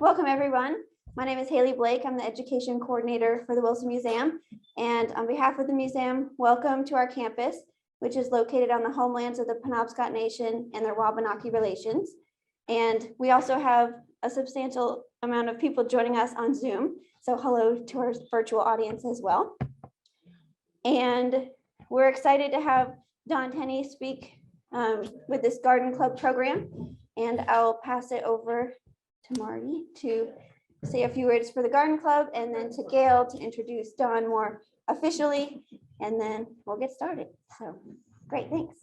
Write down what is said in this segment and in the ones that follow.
Welcome, everyone. My name is Haley Blake. I'm the education coordinator for the Wilson Museum. And on behalf of the museum, welcome to our campus, which is located on the homelands of the Penobscot Nation and their Wabanaki relations. And we also have a substantial amount of people joining us on Zoom. So hello to our virtual audience as well. And we're excited to have Don Tenney speak with this Garden Club program. And I'll pass it over to Marty to say a few words for the Garden Club, and then to Gail to introduce Don more officially, and then we'll get started. So great, thanks.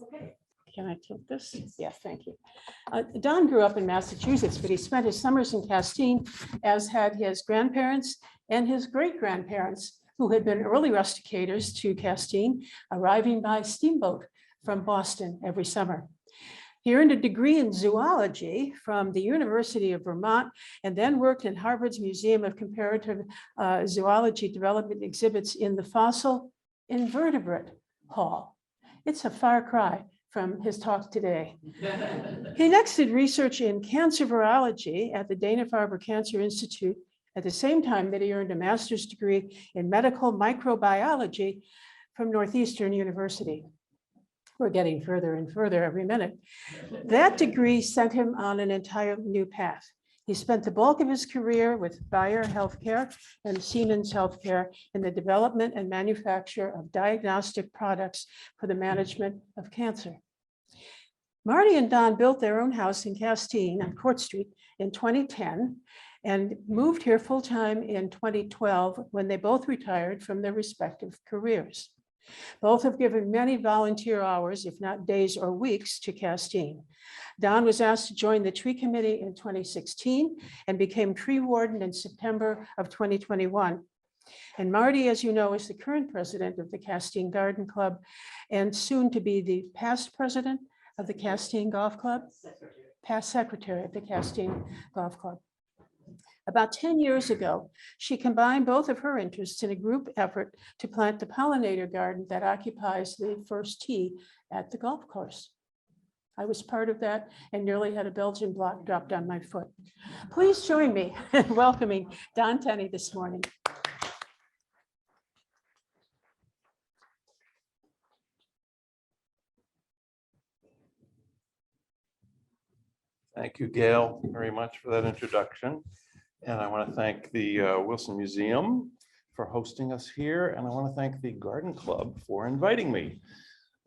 Can I tilt this? Yes, thank you. Don grew up in Massachusetts, but he spent his summers in Castine, as had his grandparents and his great-grandparents, who had been early rusticators to Castine, arriving by steamboat from Boston every summer. He earned a degree in zoology from the University of Vermont and then worked in Harvard's Museum of Comparative Zoology Development Exhibits in the Fossil Invertebrate Hall. It's a far cry from his talk today. He next did research in cancer virology at the Dana-Farber Cancer Institute at the same time that he earned a master's degree in medical microbiology from Northeastern University. We're getting further and further every minute. That degree sent him on an entire new path. He spent the bulk of his career with Bayer Healthcare and Siemens Healthcare in the development and manufacture of diagnostic products for the management of cancer. Marty and Don built their own house in Castine on Court Street in 2010 and moved here full-time in 2012 when they both retired from their respective careers. Both have given many volunteer hours, if not days or weeks, to Castine. Don was asked to join the tree committee in 2016 and became tree warden in September of 2021. And Marty, as you know, is the current president of the Castine Garden Club and soon to be the past president of the Castine Golf Club, past secretary of the Castine Golf Club. About 10 years ago, she combined both of her interests in a group effort to plant the pollinator garden that occupies the first tee at the golf course. I was part of that and nearly had a Belgian block dropped on my foot. Please join me in welcoming Don Tenney this morning. Thank you, Gail, very much for that introduction. And I want to thank the Wilson Museum for hosting us here. And I want to thank the Garden Club for inviting me.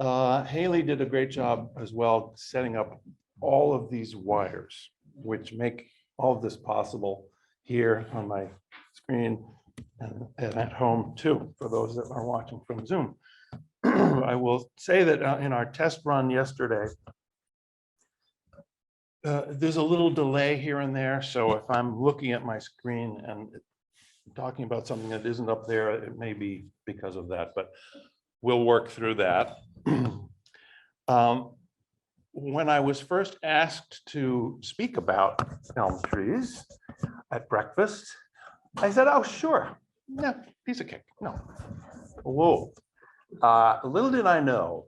Haley did a great job as well, setting up all of these wires, which make all of this possible here on my screen and at home too, for those that are watching from Zoom. I will say that in our test run yesterday, there's a little delay here and there. So if I'm looking at my screen and talking about something that isn't up there, it may be because of that, but we'll work through that. When I was first asked to speak about elm trees at breakfast, I said, oh, sure. No, piece of cake. No. Whoa. Little did I know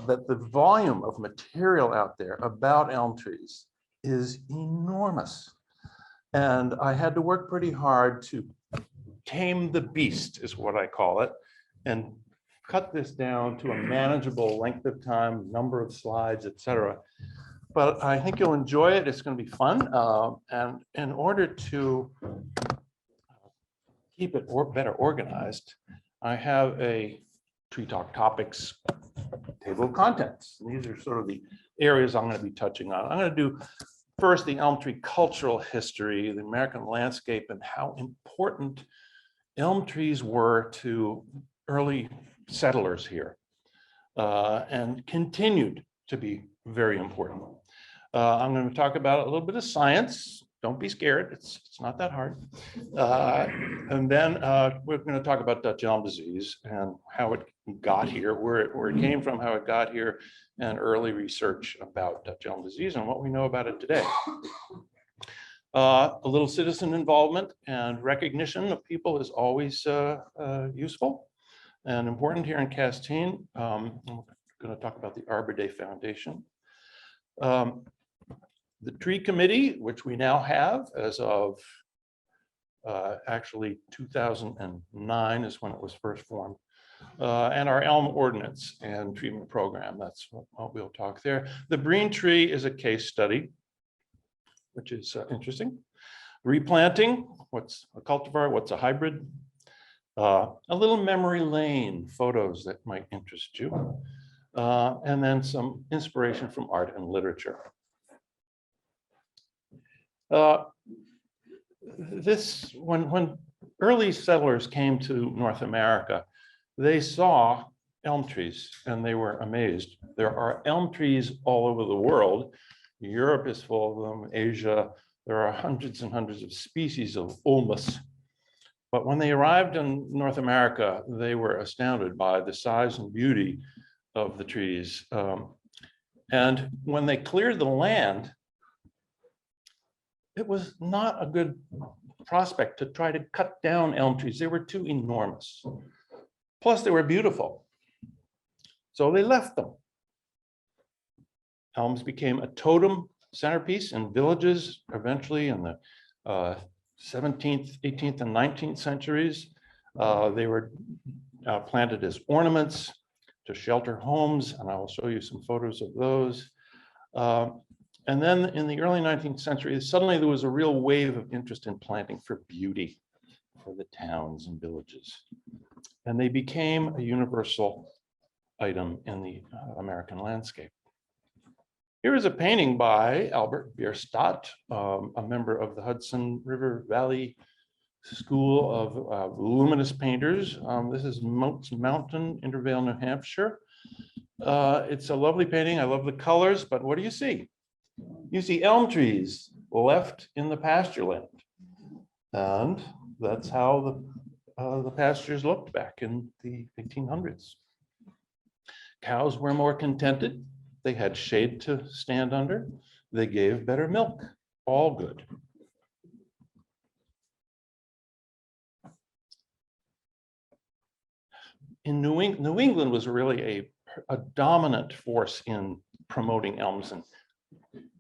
that the volume of material out there about elm trees is enormous. And I had to work pretty hard to tame the beast, is what I call it, and cut this down to a manageable length of time, number of slides, etc. But I think you'll enjoy it. It's going to be fun. And in order to keep it better organized, I have a Tree Talk Topics table of contents. These are sort of the areas I'm going to be touching on. I'm going to do first the elm tree cultural history, the American landscape, and how important elm trees were to early settlers here and continued to be very important. I'm going to talk about a little bit of science. Don't be scared. It's not that hard. And then we're going to talk about Dutch elm disease and how it got here, where it came from, how it got here, and early research about Dutch elm disease and what we know about it today. A little citizen involvement and recognition of people is always useful and important here in Castine. I'm going to talk about the Arbor Day Foundation. The tree committee, which we now have as of actually 2009 is when it was first formed, and our elm ordinance and treatment program. That's what we'll talk there. The Breen tree is a case study, which is interesting. Replanting, what's a cultivar, what's a hybrid? A little memory lane, photos that might interest you. And then some inspiration from art and literature. When early settlers came to North America, they saw elm trees and they were amazed. There are elm trees all over the world. Europe is full of them, Asia. There are hundreds and hundreds of species of Ulmus. But when they arrived in North America, they were astounded by the size and beauty of the trees. And when they cleared the land, it was not a good prospect to try to cut down elm trees. They were too enormous. Plus, they were beautiful. So they left them. Elms became a totem centerpiece in villages, eventually in the 17th, 18th, and 19th centuries. They were planted as ornaments to shelter homes, and I will show you some photos of those. And then in the early 19th century, suddenly there was a real wave of interest in planting for beauty for the towns and villages. And they became a universal item in the American landscape. Here is a painting by Albert Bierstadt, a member of the Hudson River Valley School of Luminous Painters. This is Moats Mountain, Intervale, New Hampshire. It's a lovely painting. I love the colors, but what do you see? You see elm trees left in the pasture land. And that's how the pastures looked back in the 1800s. Cows were more contented. They had shade to stand under. They gave better milk. All good. In New England was really a dominant force in promoting elms and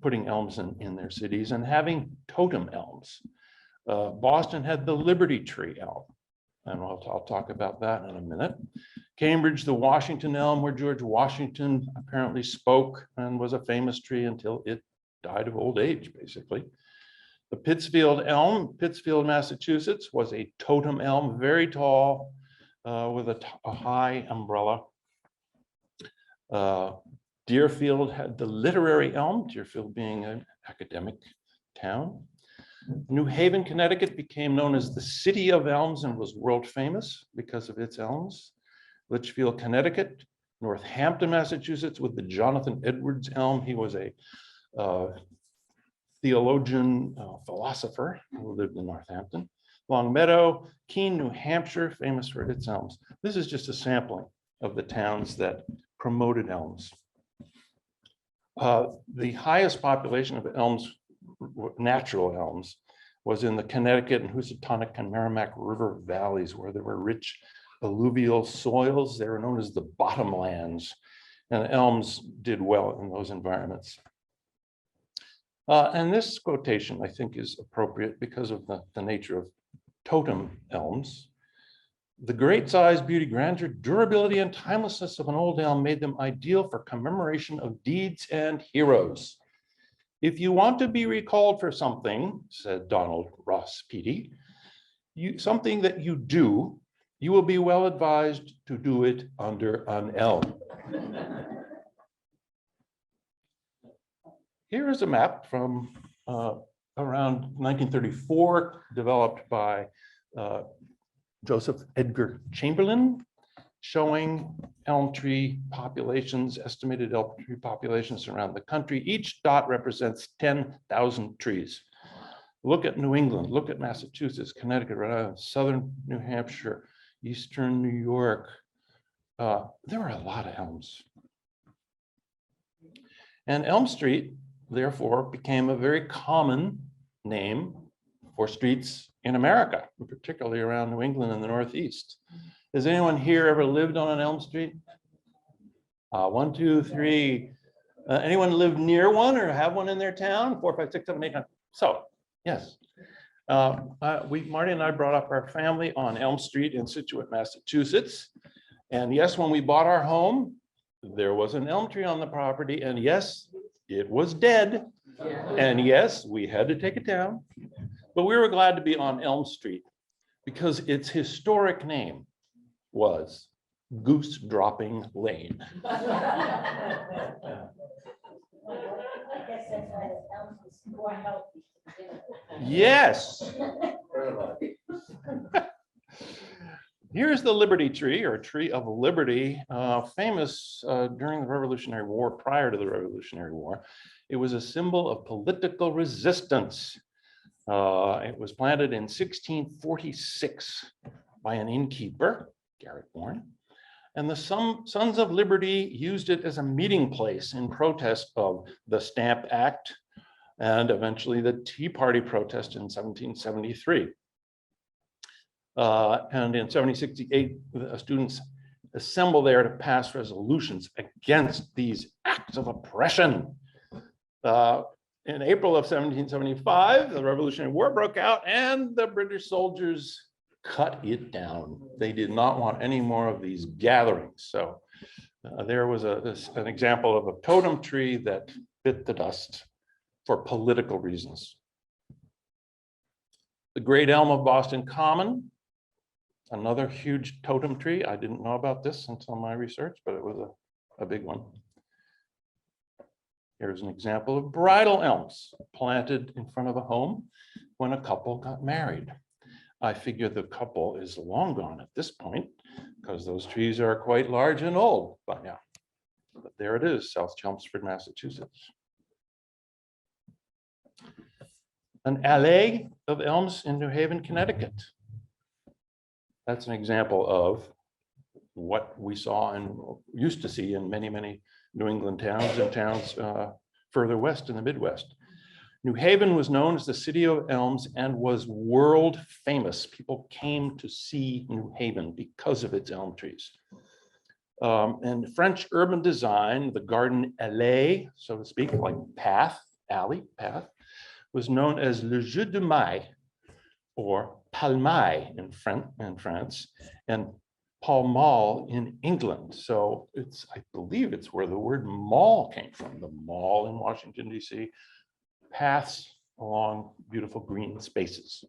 putting elms in their cities and having totem elms. Boston had the Liberty Tree elm, and I'll talk about that in a minute. Cambridge, the Washington elm, where George Washington apparently spoke and was a famous tree until it died of old age, basically. The Pittsfield elm, Pittsfield, Massachusetts, was a totem elm, very tall, with a high umbrella. Deerfield had the literary elm, Deerfield being an academic town. New Haven, Connecticut became known as the City of Elms and was world famous because of its elms. Litchfield, Connecticut, Northampton, Massachusetts, with the Jonathan Edwards elm. He was a theologian, philosopher who lived in Northampton. Longmeadow, Keene, New Hampshire, famous for its elms. This is just a sampling of the towns that promoted elms. The highest population of elms, natural elms, was in the Connecticut and Housatonic and Merrimack River valleys, where there were rich alluvial soils. They were known as the bottomlands, and elms did well in those environments. And this quotation, I think, is appropriate because of the nature of totem elms. The great size, beauty, grandeur, durability, and timelessness of an old elm made them ideal for commemoration of deeds and heroes. If you want to be recalled for something, said Donald Ross Peaty, something that you do, you will be well advised to do it under an elm. Here is a map from around 1934, developed by Joseph Edgar Chamberlain, showing elm tree populations, estimated elm tree populations around the country. Each dot represents 10,000 trees. Look at New England, look at Massachusetts, Connecticut, Rhode Island, southern New Hampshire, eastern New York. There are a lot of elms. And Elm Street, therefore, became a very common name for streets in America, particularly around New England and the Northeast. Has anyone here ever lived on an Elm Street? 1, 2, 3. Anyone live near one or have one in their town? 4, 5, 6, 7, 8, 9. So, yes. Marty and I brought up our family on Elm Street in Situate, Massachusetts. And yes, when we bought our home, there was an elm tree on the property. And yes, it was dead. And yes, we had to take it down. But we were glad to be on Elm Street because its historic name was Goose Dropping Lane. Yes. Here's the Liberty Tree, or Tree of Liberty, famous during the Revolutionary War, prior to the Revolutionary War. It was a symbol of political resistance. It was planted in 1646 by an innkeeper, Garrett Bourne, and the Sons of Liberty used it as a meeting place in protest of the Stamp Act and eventually the Tea Party protest in 1773. And in 1768, the students assembled there to pass resolutions against these acts of oppression. In April of 1775, the Revolutionary War broke out and the British soldiers cut it down. They did not want any more of these gatherings. So there was an example of a totem tree that bit the dust for political reasons. The great elm of Boston Common, another huge totem tree. I didn't know about this until my research, but it was a big one. Here's an example of bridal elms planted in front of a home when a couple got married. I figure the couple is long gone at this point because those trees are quite large and old by now. But there it is, South Chelmsford, Massachusetts. An allée of elms in New Haven, Connecticut. That's an example of what we saw and used to see in many, many New England towns and towns further west in the Midwest. New Haven was known as the city of elms and was world famous. People came to see New Haven because of its elm trees. And French urban design, the garden allée, so to speak, like path, alley, path, was known as le jeu de maille, or palmaille in France, and Pall Mall in England. So I believe it's where the word mall came from, the mall in Washington, D.C., paths along beautiful green spaces.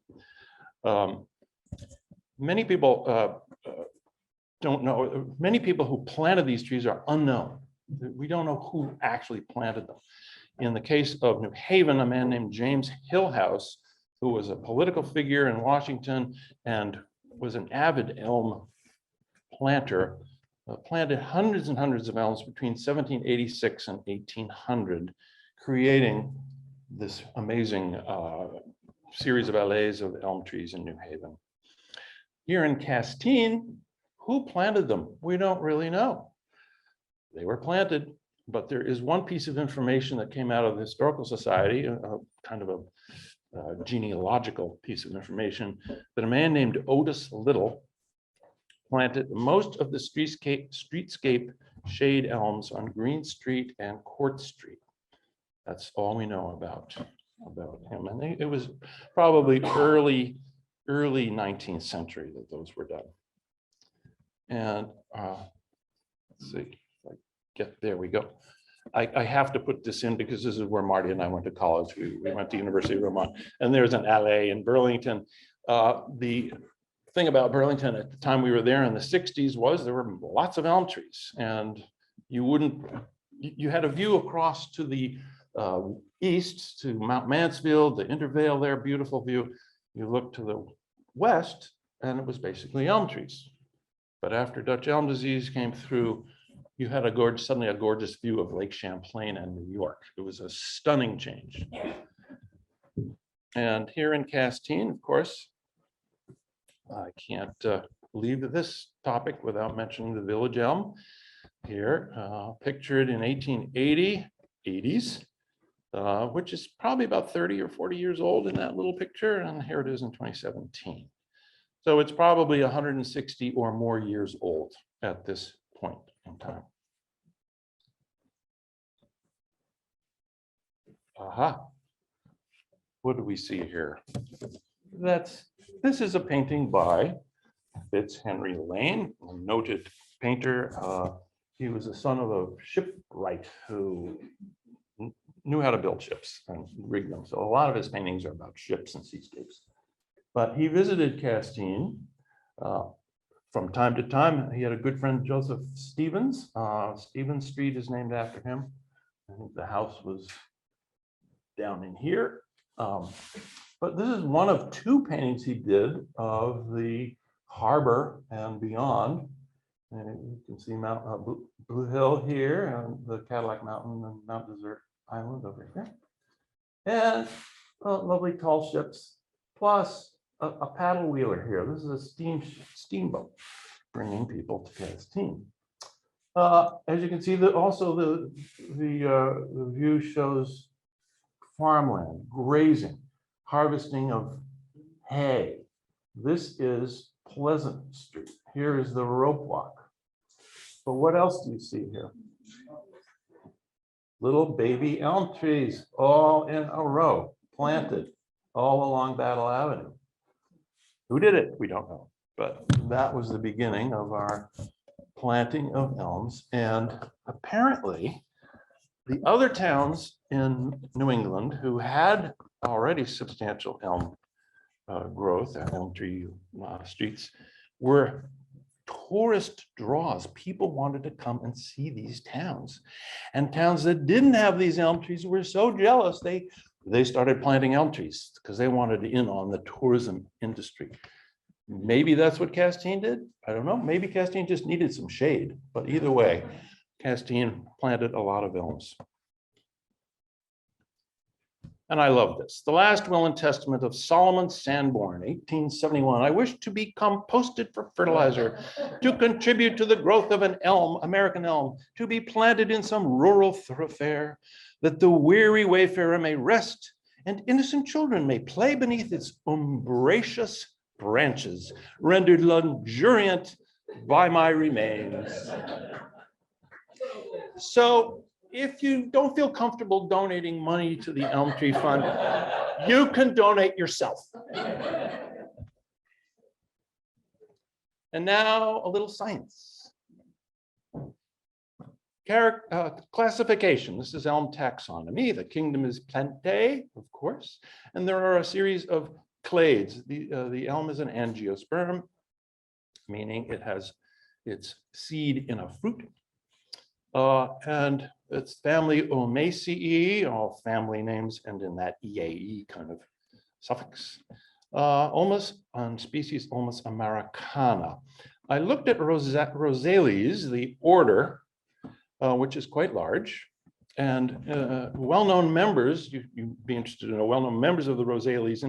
Many people don't know, many people who planted these trees are unknown. We don't know who actually planted them. In the case of New Haven, a man named James Hillhouse, who was a political figure in Washington and was an avid elm planter, planted hundreds and hundreds of elms between 1786 and 1800, creating this amazing series of allées of elm trees in New Haven. Here in Castine, who planted them? We don't really know. They were planted, but there is one piece of information that came out of the Historical Society, kind of a genealogical piece of information, that a man named Otis Little planted most of the streetscape shade elms on Green Street and Court Street. That's all we know about him. And it was probably early 19th century that those were done. And let's see, there we go. I have to put this in because this is where Marty and I went to college. We went to University of Vermont, and there's an alley in Burlington. The thing about Burlington at the time we were there in the 60s was there were lots of elm trees, and you had a view across to the east to Mount Mansfield, the Intervale there, beautiful view. You look to the west and it was basically elm trees. But after Dutch elm disease came through, you had suddenly a gorgeous view of Lake Champlain and New York. It was a stunning change. And here in Castine, of course, I can't leave this topic without mentioning the village elm. Here, pictured in 1880s, which is probably about 30 or 40 years old in that little picture. And here it is in 2017. So it's probably 160 or more years old at this point in time. Aha. What do we see here? This is a painting by Henry Lane, a noted painter. He was the son of a shipwright who knew how to build ships and rig them. So a lot of his paintings are about ships and seascapes. But he visited Castine from time to time. He had a good friend, Joseph Stevens. Stevens Street is named after him. I think the house was down in here. But this is one of two paintings he did of the harbor and beyond. And you can see Mount Blue Hill here and the Cadillac Mountain and Mount Desert Island over here. And lovely tall ships, plus a paddle wheeler here. This is a steamboat bringing people to Castine. As you can see, also the view shows farmland, grazing, harvesting of hay. This is Pleasant Street. Here is the rope walk. But what else do you see here? Little baby elm trees all in a row, planted all along Battle Avenue. Who did it? We don't know. But that was the beginning of our planting of elms. And apparently, the other towns in New England who had already substantial elm growth, elm tree streets, were tourist draws. People wanted to come and see these towns. And towns that didn't have these elm trees were so jealous, they started planting elm trees because they wanted in on the tourism industry. Maybe that's what Castine did. I don't know. Maybe Castine just needed some shade. But either way, Castine planted a lot of elms. And I love this. The last will and testament of Solomon Sanborn, 1871. I wish to be composted for fertilizer, to contribute to the growth of an elm, American elm, to be planted in some rural thoroughfare, that the weary wayfarer may rest and innocent children may play beneath its umbrageous branches, rendered luxuriant by my remains. So, if you don't feel comfortable donating money to the Elm Tree Fund, you can donate yourself. And now a little science. Classification. This is elm taxonomy. The kingdom is Plantae, of course, and there are a series of clades. The elm is an angiosperm, meaning it has its seed in a fruit. And it's family Ulmaceae, all family names end in that EAE kind of suffix. Ulmus on species Ulmus americana. I looked at Rosales, the order, which is quite large, and well-known members, you'd be interested to know, well-known members of the Rosales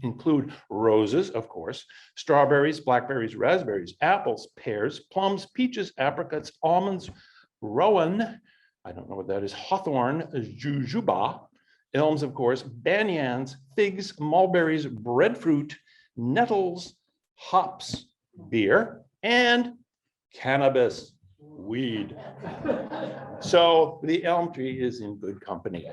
include roses, of course, strawberries, blackberries, raspberries, apples, pears, plums, peaches, apricots, almonds, rowan, I don't know what that is, hawthorn, jujube, elms, of course, banyans, figs, mulberries, breadfruit, nettles, hops, beer, and cannabis, weed. So the elm tree is in good company.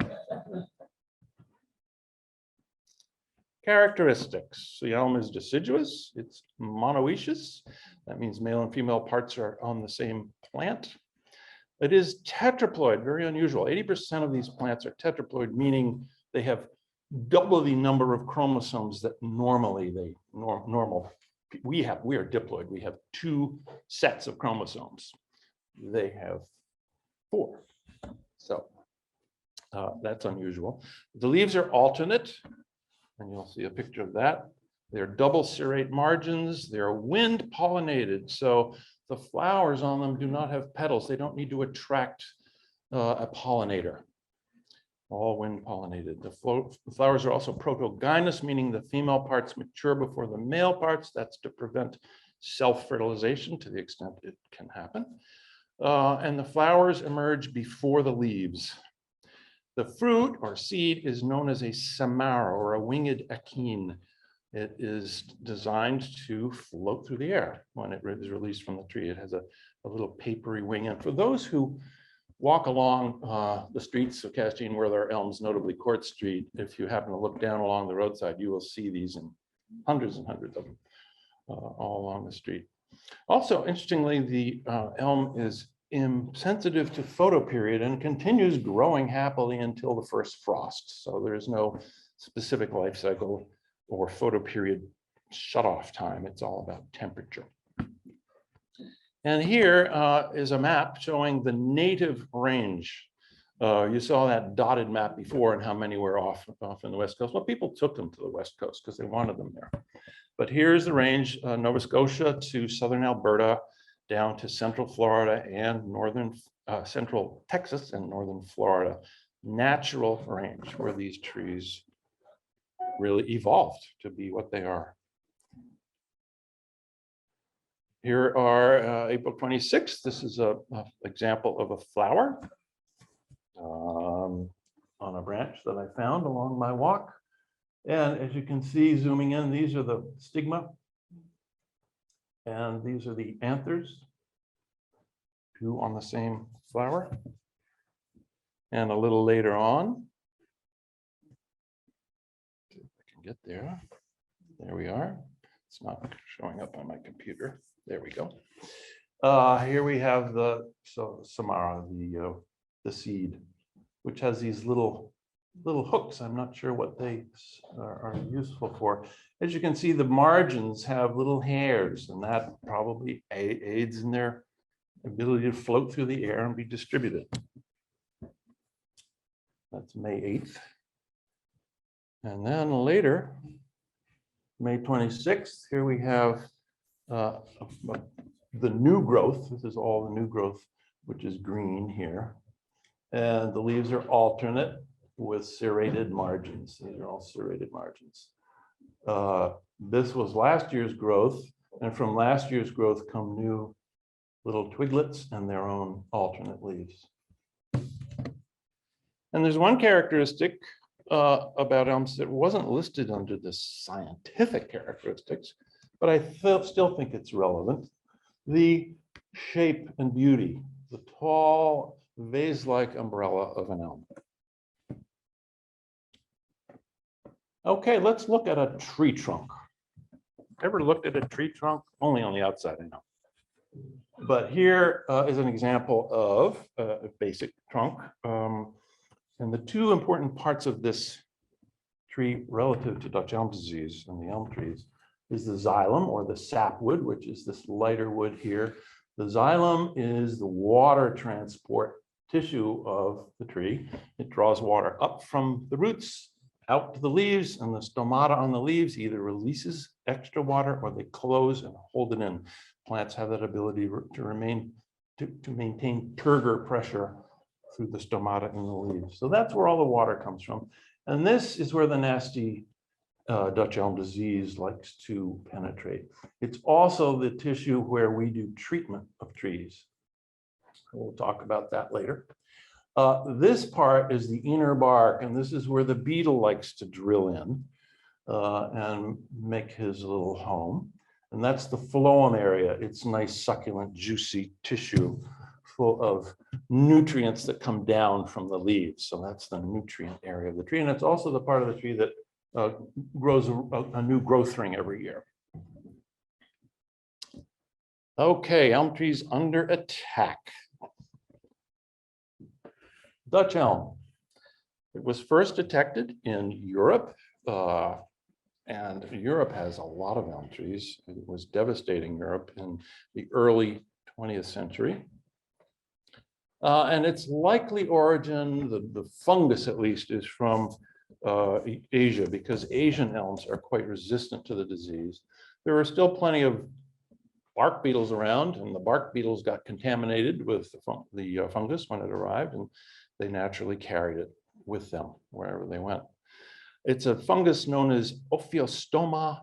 Characteristics. The elm is deciduous, it's monoecious. That means male and female parts are on the same plant. It is tetraploid, very unusual. 80% of these plants are tetraploid, meaning they have double the number of chromosomes that normally we are diploid. We have 2 sets of chromosomes. They have 4. So that's unusual. The leaves are alternate, and you'll see a picture of that. They're double serrate margins. They're wind pollinated. So the flowers on them do not have petals. They don't need to attract a pollinator. All wind pollinated. The flowers are also protogynous, meaning the female parts mature before the male parts. That's to prevent self-fertilization to the extent it can happen. And the flowers emerge before the leaves. The fruit or seed is known as a samara or a winged achene. It is designed to float through the air when it is released from the tree. It has a little papery wing. And for those who walk along the streets of Castine where there are elms, notably Court Street, if you happen to look down along the roadside, you will see these in hundreds and hundreds of them all along the street. Also, interestingly, the elm is insensitive to photoperiod and continues growing happily until the first frost. So there is no specific life cycle or photoperiod shut-off time. It's all about temperature. And here is a map showing the native range. You saw that dotted map before and how many were off in the West Coast. Well, people took them to the West Coast because they wanted them there. But here's the range, Nova Scotia to southern Alberta, down to central Florida and northern central Texas and northern Florida. Natural range where these trees really evolved to be what they are. Here are April 26th. This is an example of a flower on a branch that I found along my walk. And as you can see, zooming in, these are the stigma. And these are the anthers, two on the same flower. And a little later on, see if I can get there. There we are. It's not showing up on my computer. There we go. Here we have the Samara, the seed, which has these little hooks. I'm not sure what they are useful for. As you can see, the margins have little hairs, and that probably aids in their ability to float through the air and be distributed. That's May 8th. And then later, May 26th, here we have the new growth. This is all the new growth, which is green here. And the leaves are alternate with serrated margins. These are all serrated margins. This was last year's growth, and from last year's growth come new little twiglets and their own alternate leaves. And there's one characteristic about elms that wasn't listed under the scientific characteristics, but I still think it's relevant. The shape and beauty, the tall vase-like umbrella of an elm. Okay, let's look at a tree trunk. Ever looked at a tree trunk? Only on the outside, I know. But here is an example of a basic trunk. And the two important parts of this tree relative to Dutch elm disease and the elm trees is the xylem, or the sapwood, which is this lighter wood here. The xylem is the water transport tissue of the tree. It draws water up from the roots out to the leaves, and the stomata on the leaves either releases extra water or they close and hold it in. Plants have that ability to maintain turgor pressure through the stomata in the leaves. So that's where all the water comes from. And this is where the nasty Dutch elm disease likes to penetrate. It's also the tissue where we do treatment of trees. We'll talk about that later. This part is the inner bark, and this is where the beetle likes to drill in and make his little home. And that's the phloem area. It's nice, succulent, juicy tissue full of nutrients that come down from the leaves. So that's the nutrient area of the tree. And it's also the part of the tree that grows a new growth ring every year. Okay, elm trees under attack. Dutch elm. It was first detected in Europe, and Europe has a lot of elm trees. It was devastating Europe in the early 20th century. And its likely origin, the fungus at least, is from Asia, because Asian elms are quite resistant to the disease. There are still plenty of bark beetles around, and the bark beetles got contaminated with the fungus when it arrived, and they naturally carried it with them wherever they went. It's a fungus known as Ophiostoma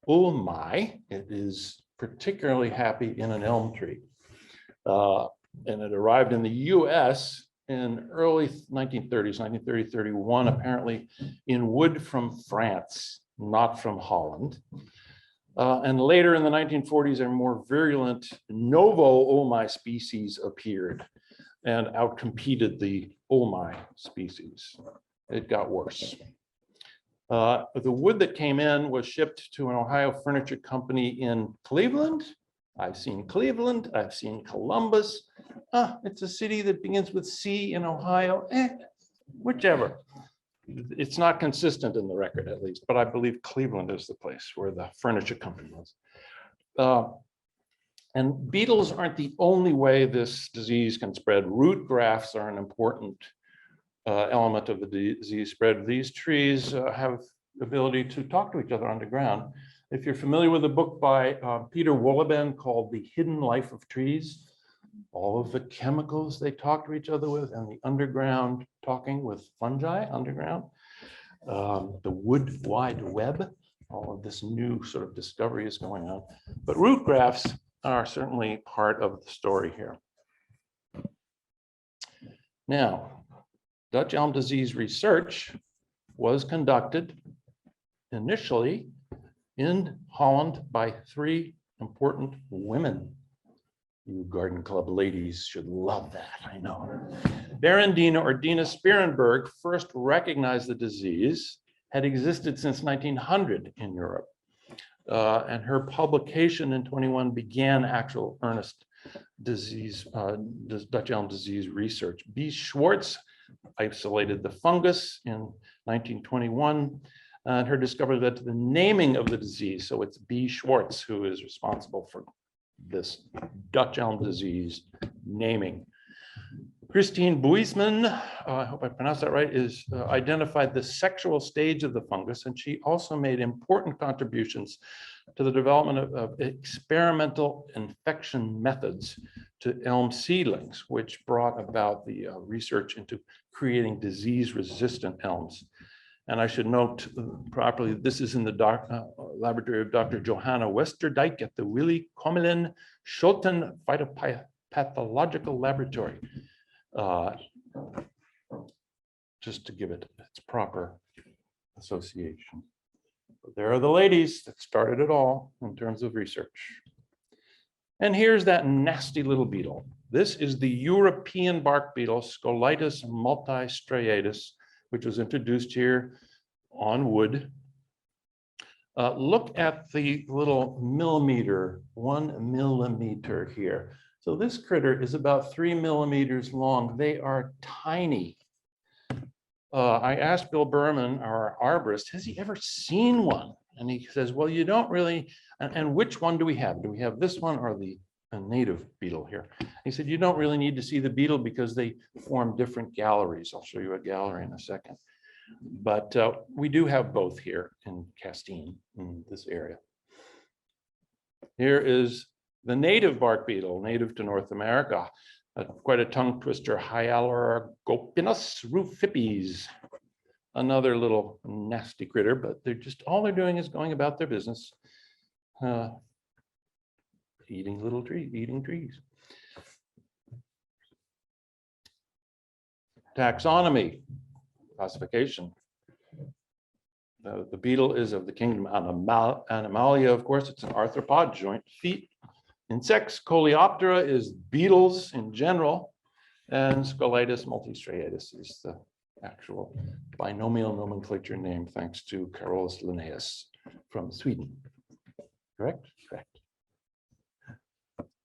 ulmi. It is particularly happy in an elm tree. And it arrived in the US in early 1930s, 1930, 31, apparently in wood from France, not from Holland. And later in the 1940s, a more virulent Novo ulmi species appeared. and outcompeted the Ulmi species. It got worse. The wood that came in was shipped to an Ohio furniture company in Cleveland. I've seen Cleveland, I've seen Columbus. It's a city that begins with C in Ohio, whichever. It's not consistent in the record at least, but I believe Cleveland is the place where the furniture company was. And beetles aren't the only way this disease can spread. Root grafts are an important element of the disease spread. These trees have the ability to talk to each other underground. If you're familiar with a book by Peter Wolleben called The Hidden Life of Trees, all of the chemicals they talk to each other with and the underground talking with fungi underground, the wood wide web, all of this new sort of discovery is going on. But root grafts are certainly part of the story here. Now, Dutch elm disease research was conducted initially in Holland by 3 important women. You Garden Club ladies should love that, I know. Barendina or Dina Sperenberg first recognized the disease, had existed since 1900 in Europe. And her publication in 21 began actual earnest disease, Dutch elm disease research. B. Schwartz isolated the fungus in 1921, and her discovery led to the naming of the disease. So it's B. Schwartz who is responsible for this Dutch elm disease naming. Christine Buisman, I hope I pronounced that right, is identified the sexual stage of the fungus, and she also made important contributions to the development of experimental infection methods to elm seedlings, which brought about the research into creating disease-resistant elms. And I should note properly, this is in the laboratory of Dr. Johanna Westerdijk at the Willy Commelin Schoten Phytopathological Laboratory. Just to give it its proper association. But there are the ladies that started it all in terms of research. And here's that nasty little beetle. This is the European bark beetle, Scolytus multistriatus, which was introduced here on wood. Look at the little millimeter, 1 millimeter here. So this critter is about 3 millimeters long. They are tiny. I asked Bill Berman, our arborist, has he ever seen one? And he says, well, you don't really, and which one do we have? Do we have this one or the native beetle here? He said, you don't really need to see the beetle because they form different galleries. I'll show you a gallery in a second. But we do have both here in Castine, in this area. Here is the native bark beetle, native to North America. Quite a tongue twister, Hyalurgopinus rufipes. Another little nasty critter, but they're just, all they're doing is going about their business. Eating little trees, eating trees. Taxonomy, classification. The beetle is of the kingdom Animalia, of course. It's an arthropod, joint feet. Insects, Coleoptera is beetles in general, and Scolytus multistriatus is the actual binomial nomenclature name, thanks to Carolus Linnaeus from Sweden. Correct? Correct.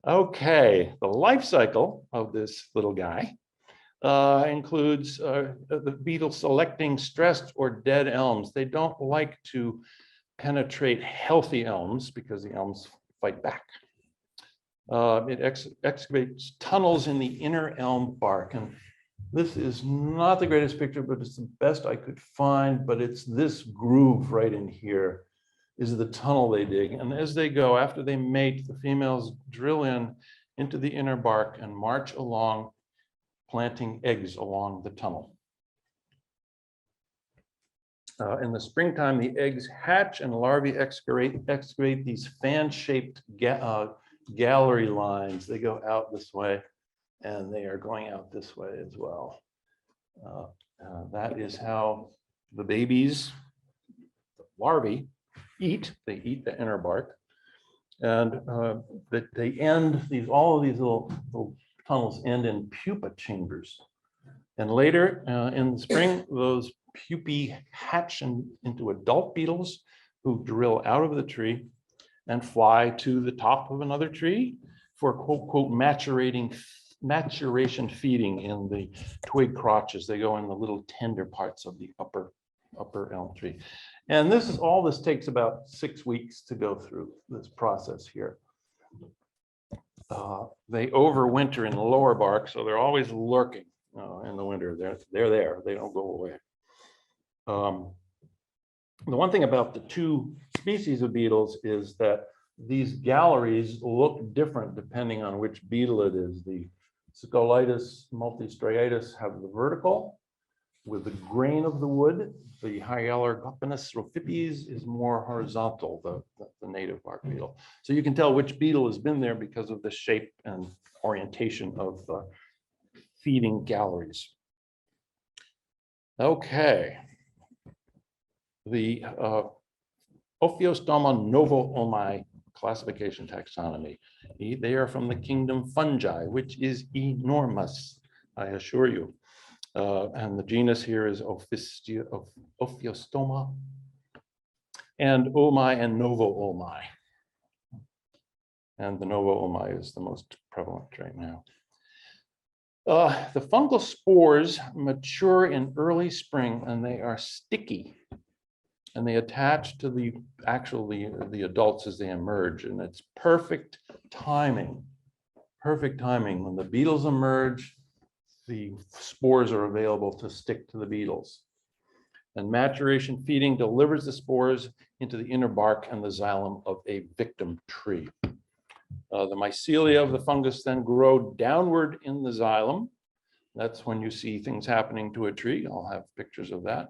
Okay, the life cycle of this little guy includes the beetle selecting stressed or dead elms. They don't like to penetrate healthy elms because the elms fight back. It excavates tunnels in the inner elm bark. And this is not the greatest picture, but it's the best I could find. But it's this groove right in here is the tunnel they dig. And as they go, after they mate, the females drill into the inner bark and march along, planting eggs along the tunnel. In the springtime, the eggs hatch and larvae excavate these fan-shaped gallery lines. They go out this way, and they are going out this way as well. That is how the babies, the larvae, eat. They eat the inner bark, and that they end all of these little tunnels end in pupa chambers. And later in the spring, those pupae hatch into adult beetles who drill out of the tree and fly to the top of another tree for quote, quote, maturation feeding in the twig crotches. They go in the little tender parts of the upper elm tree. And all this takes about 6 weeks to go through this process here. They overwinter in the lower bark, so they're always lurking in the winter. They're there, they don't go away. The one thing about the two species of beetles is that these galleries look different depending on which beetle it is. The Sculitis multistriatus have the vertical with the grain of the wood. The Hyalurgopinus rhophipes is more horizontal, the native bark beetle. So you can tell which beetle has been there because of the shape and orientation of the feeding galleries. Okay. The Ophiostoma novo-ulmi classification taxonomy. They are from the kingdom fungi, which is enormous, I assure you. And the genus here is Ophiostoma, and ulmi and novo-ulmi. And the novo-ulmi is the most prevalent right now. The fungal spores mature in early spring and they are sticky. And they attach to the adults as they emerge. And it's perfect timing when the beetles emerge. The spores are available to stick to the beetles. And maturation feeding delivers the spores into the inner bark and the xylem of a victim tree. The mycelia of the fungus then grow downward in the xylem. That's when you see things happening to a tree. I'll have pictures of that.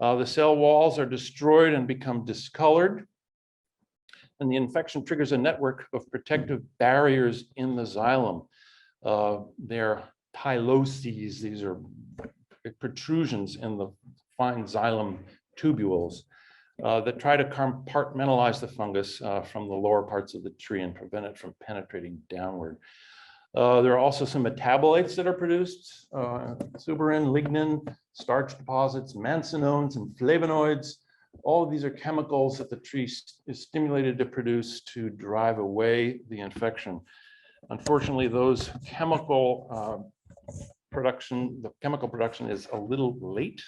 The cell walls are destroyed and become discolored. And the infection triggers a network of protective barriers in the xylem. They're tyloses. These are protrusions in the fine xylem tubules that try to compartmentalize the fungus from the lower parts of the tree and prevent it from penetrating downward. There are also some metabolites that are produced, suberin, lignin, starch deposits, manzanones, and flavonoids. All of these are chemicals that the tree is stimulated to produce to drive away the infection. Unfortunately, those chemical production is a little late,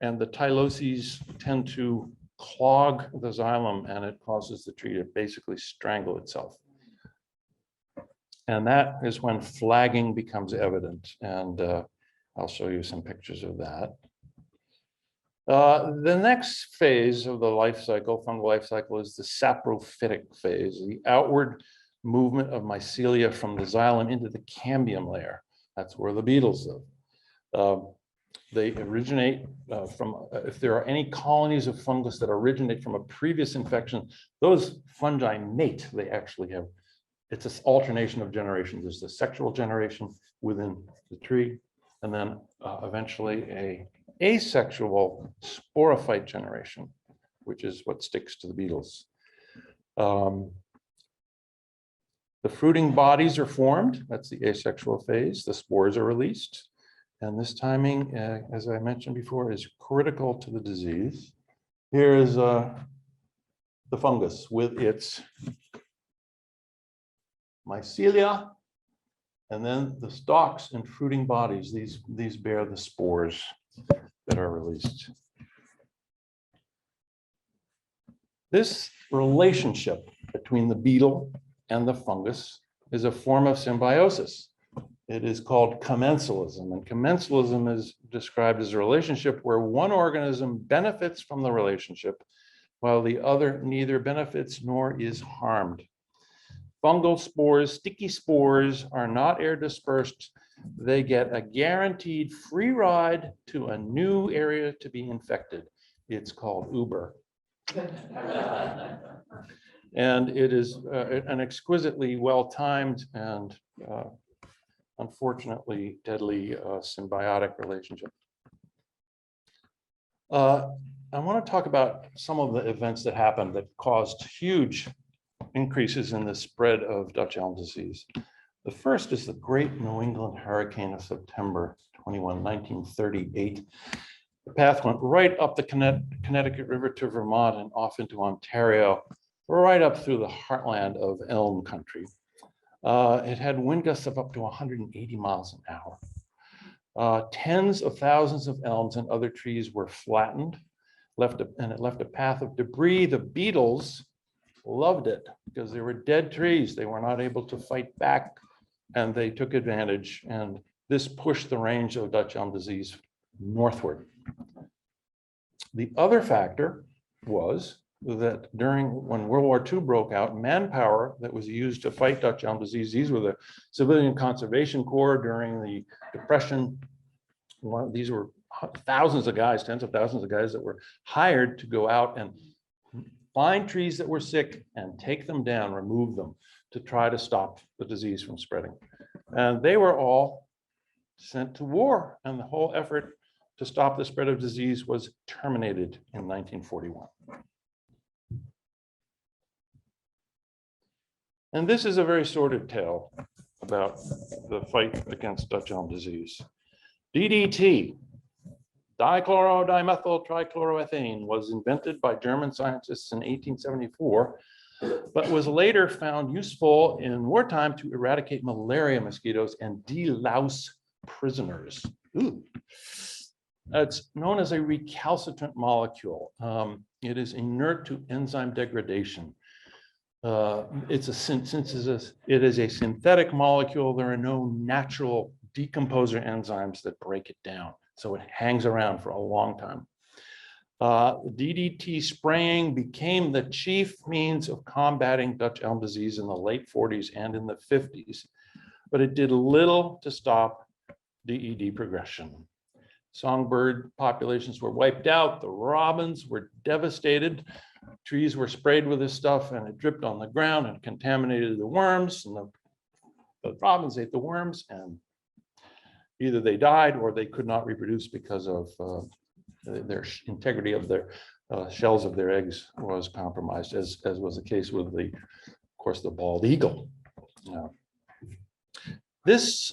and the tyloses tend to clog the xylem, and it causes the tree to basically strangle itself. And that is when flagging becomes evident. And I'll show you some pictures of that. The next phase of the life cycle, fungal life cycle, is the saprophytic phase, the outward movement of mycelia from the xylem into the cambium layer. That's where the beetles live. They originate from, if there are any colonies of fungus that originate from a previous infection, those fungi mate. They actually have, it's an alternation of generations. There's the sexual generation within the tree, and then eventually a asexual sporophyte generation, which is what sticks to the beetles. The fruiting bodies are formed. That's the asexual phase. The spores are released. And this timing, as I mentioned before, is critical to the disease. Here is the fungus with its mycelia, and then the stalks and fruiting bodies. These bear the spores that are released. This relationship between the beetle and the fungus is a form of symbiosis. It is called commensalism, and commensalism is described as a relationship where one organism benefits from the relationship while the other neither benefits nor is harmed. Fungal spores, sticky spores, are not air dispersed. They get a guaranteed free ride to a new area to be infected. It's called Uber. And it is an exquisitely well-timed and unfortunately deadly symbiotic relationship. I want to talk about some of the events that happened that caused huge increases in the spread of Dutch elm disease. The first is the Great New England Hurricane of September 1938. The path went right up the Connecticut River to Vermont and off into Ontario, right up through the heartland of elm country. It had wind gusts of up to 180 miles an hour. Tens of thousands of elms and other trees were flattened, and it left a path of debris. The beetles loved it because they were dead trees. They were not able to fight back, and they took advantage. And this pushed the range of Dutch elm disease northward. The other factor was that when World War II broke out, manpower that was used to fight Dutch elm disease, these were the Civilian Conservation Corps during the Depression. These were thousands of guys, tens of thousands of guys that were hired to go out and find trees that were sick and take them down, remove them to try to stop the disease from spreading. And they were all sent to war, and the whole effort to stop the spread of disease was terminated in 1941. And this is a very sordid tale about the fight against Dutch elm disease. DDT, dichlorodimethyl trichloroethane, was invented by German scientists in 1874, but was later found useful in wartime to eradicate malaria mosquitoes and delouse prisoners. Ooh. It's known as a recalcitrant molecule. It is inert to enzyme degradation. It is a synthetic molecule. There are no natural decomposer enzymes that break it down. So it hangs around for a long time. DDT spraying became the chief means of combating Dutch elm disease in the late 40s and in the 50s, but it did little to stop DED progression. Songbird populations were wiped out. The robins were devastated. Trees were sprayed with this stuff and it dripped on the ground and contaminated the worms, and the robins ate the worms, and either they died or they could not reproduce because of their integrity of their shells of their eggs was compromised, as was the case with of course, the bald eagle. This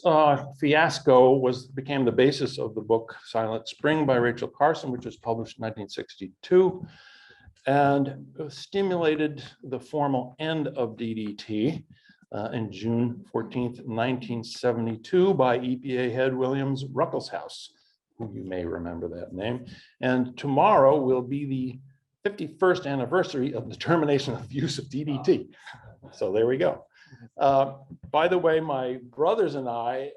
fiasco became the basis of the book Silent Spring by Rachel Carson, which was published in 1962, and stimulated the formal end of DDT in June 14th, 1972 by EPA head Williams Ruckelshaus, who you may remember that name. And tomorrow will be the 51st anniversary of the termination of the use of DDT. So there we go. By the way, my brothers and I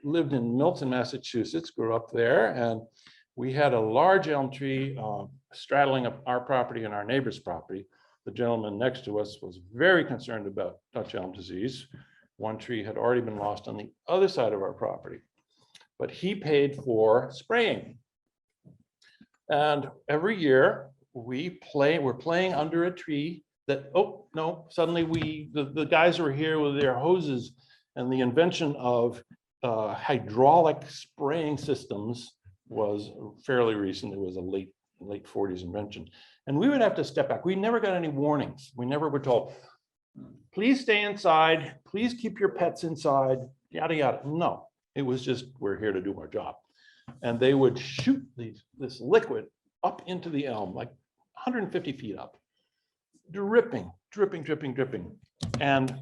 lived in Milton, Massachusetts, grew up there, and we had a large elm tree straddling up our property and our neighbor's property. The gentleman next to us was very concerned about Dutch elm disease. One tree had already been lost on the other side of our property, but he paid for spraying. And every year we're playing under a tree that, oh no, suddenly the guys were here with their hoses, and the invention of hydraulic spraying systems was fairly recent. It was a late 40s invention. And we would have to step back. We never got any warnings. We never were told, please stay inside, please keep your pets inside, yada, yada. No, it was just, we're here to do our job. And they would shoot this liquid up into the elm, like 150 feet up, dripping. And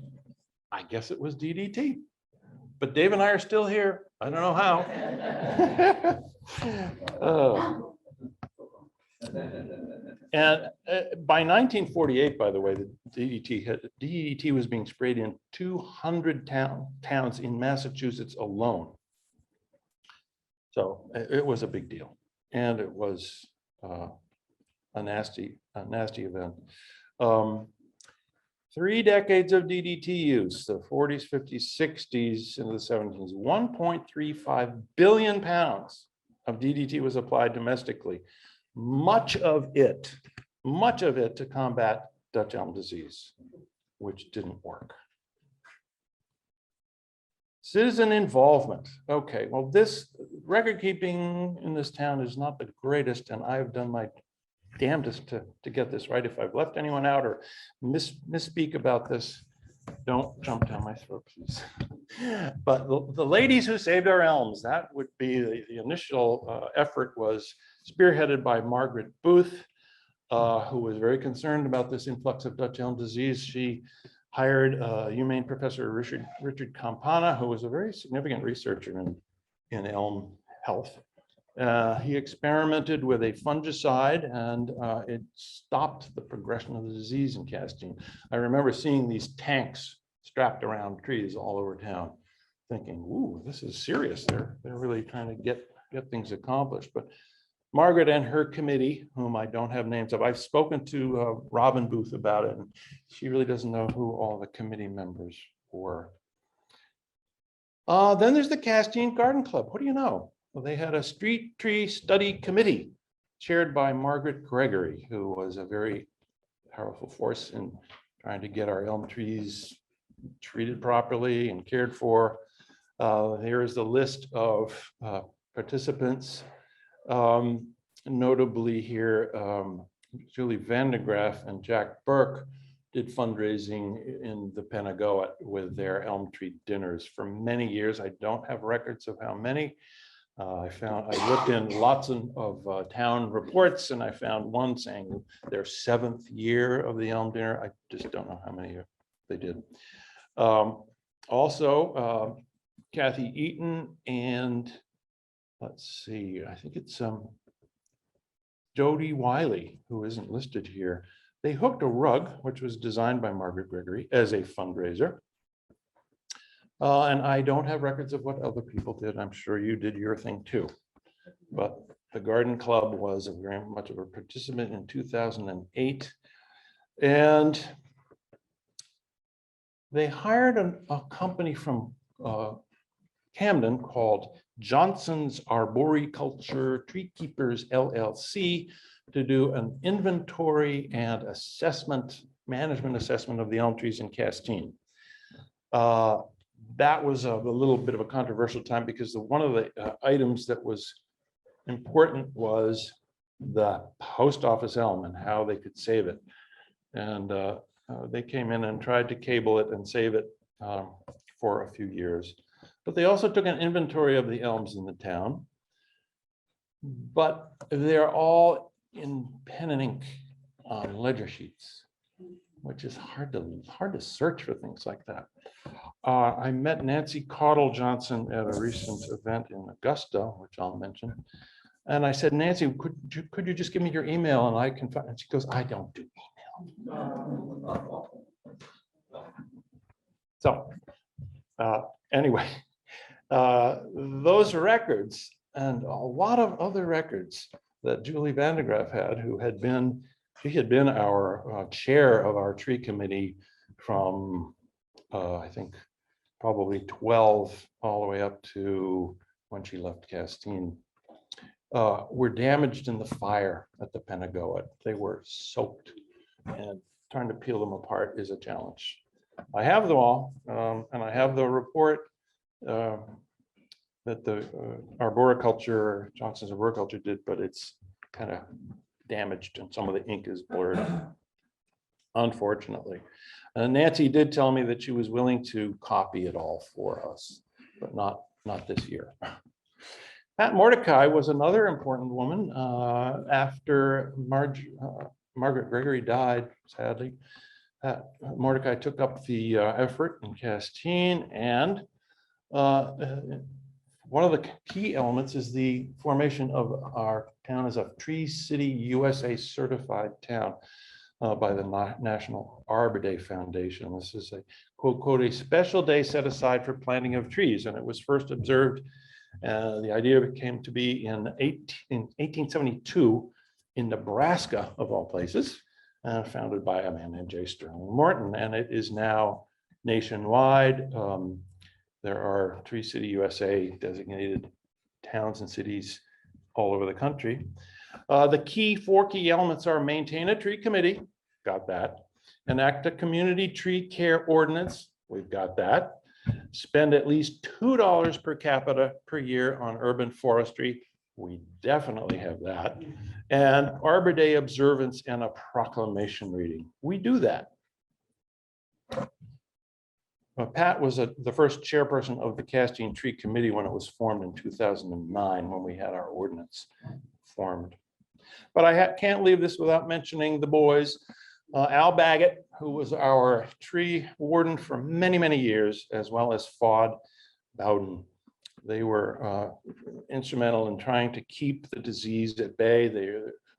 I guess it was DDT. But Dave and I are still here. I don't know how. And by 1948, by the way, the DDT was being sprayed in 200 towns in Massachusetts alone. So it was a big deal, and it was a nasty event. 3 decades of DDT use, the 40s, 50s, 60s, into the 70s. 1.35 billion pounds of DDT was applied domestically. Much of it to combat Dutch elm disease, which didn't work. Citizen involvement. Okay, well, this record keeping in this town is not the greatest, and I've done my damnedest to get this right. If I've left anyone out or misspeak about this, don't jump down my throat, please. But the ladies who saved our elms, that would be the initial effort was spearheaded by Margaret Booth, who was very concerned about this influx of Dutch elm disease. She hired humane professor Richard Campana, who was a very significant researcher in elm health. He experimented with a fungicide and it stopped the progression of the disease in Castine. I remember seeing these tanks strapped around trees all over town, thinking, ooh, this is serious. They're really trying to get things accomplished. But Margaret and her committee, whom I don't have names of, I've spoken to Robin Booth about it, and she really doesn't know who all the committee members were. Then there's the Castine Garden Club. What do you know? Well, they had a street tree study committee chaired by Margaret Gregory, who was a very powerful force in trying to get our elm trees treated properly and cared for. Here is the list of participants. Notably here, Julie Vandegraff and Jack Burke did fundraising in the Panagoet with their elm tree dinners for many years. I don't have records of how many. I looked in lots of town reports and I found one saying their 7th year of the elm dinner. I just don't know how many they did. Also, Kathy Eaton and let's see, I think it's Jody Wiley, who isn't listed here. They hooked a rug, which was designed by Margaret Gregory as a fundraiser. And I don't have records of what other people did. I'm sure you did your thing too. But the Garden Club was very much of a participant in 2008. And they hired a company from Camden called Johnson's Arboriculture Tree Keepers LLC to do an inventory and management assessment of the elm trees in Castine. That was a little bit of a controversial time because one of the items that was important was the post office elm and how they could save it. And they came in and tried to cable it and save it for a few years. But they also took an inventory of the elms in the town. But they're all in pen and ink on ledger sheets, which is hard to search for things like that. I met Nancy Caudle Johnson at a recent event in Augusta, which I'll mention. And I said, Nancy, could you just give me your email and I can find, and she goes, I don't do email. So anyway, those records and a lot of other records that Julie Vandegraff had, she had been our chair of our tree committee from I think probably 12 all the way up to when she left Castine, were damaged in the fire at the Panagoet. They were soaked, and trying to peel them apart is a challenge. I have them all, and I have the report that the Johnson's Arboriculture did, but it's kind of damaged and some of the ink is blurred, unfortunately. Nancy did tell me that she was willing to copy it all for us, but not this year. Pat Mordecai was another important woman after Margaret Gregory died, sadly. Mordecai took up the effort in Castine, and one of the key elements is the formation of our town as a Tree City USA certified town by the National Arbor Day Foundation. This is a quote, a special day set aside for planting of trees. And it was first observed, the idea came to be in 1872 in Nebraska, of all places, founded by a man named J. Sterling Morton. And it is now nationwide. There are Tree City USA designated towns and cities all over the country. The 4 key elements are maintain a tree committee, got that. Enact a community tree care ordinance, we've got that. Spend at least $2 per capita per year on urban forestry, we definitely have that. And Arbor Day observance and a proclamation reading, we do that. Pat was the first chairperson of the Castine Tree Committee when it was formed in 2009, when we had our ordinance formed. But I can't leave this without mentioning the boys. Al Baggett, who was our tree warden for many, many years, as well as Fod Bowden. They were instrumental in trying to keep the disease at bay.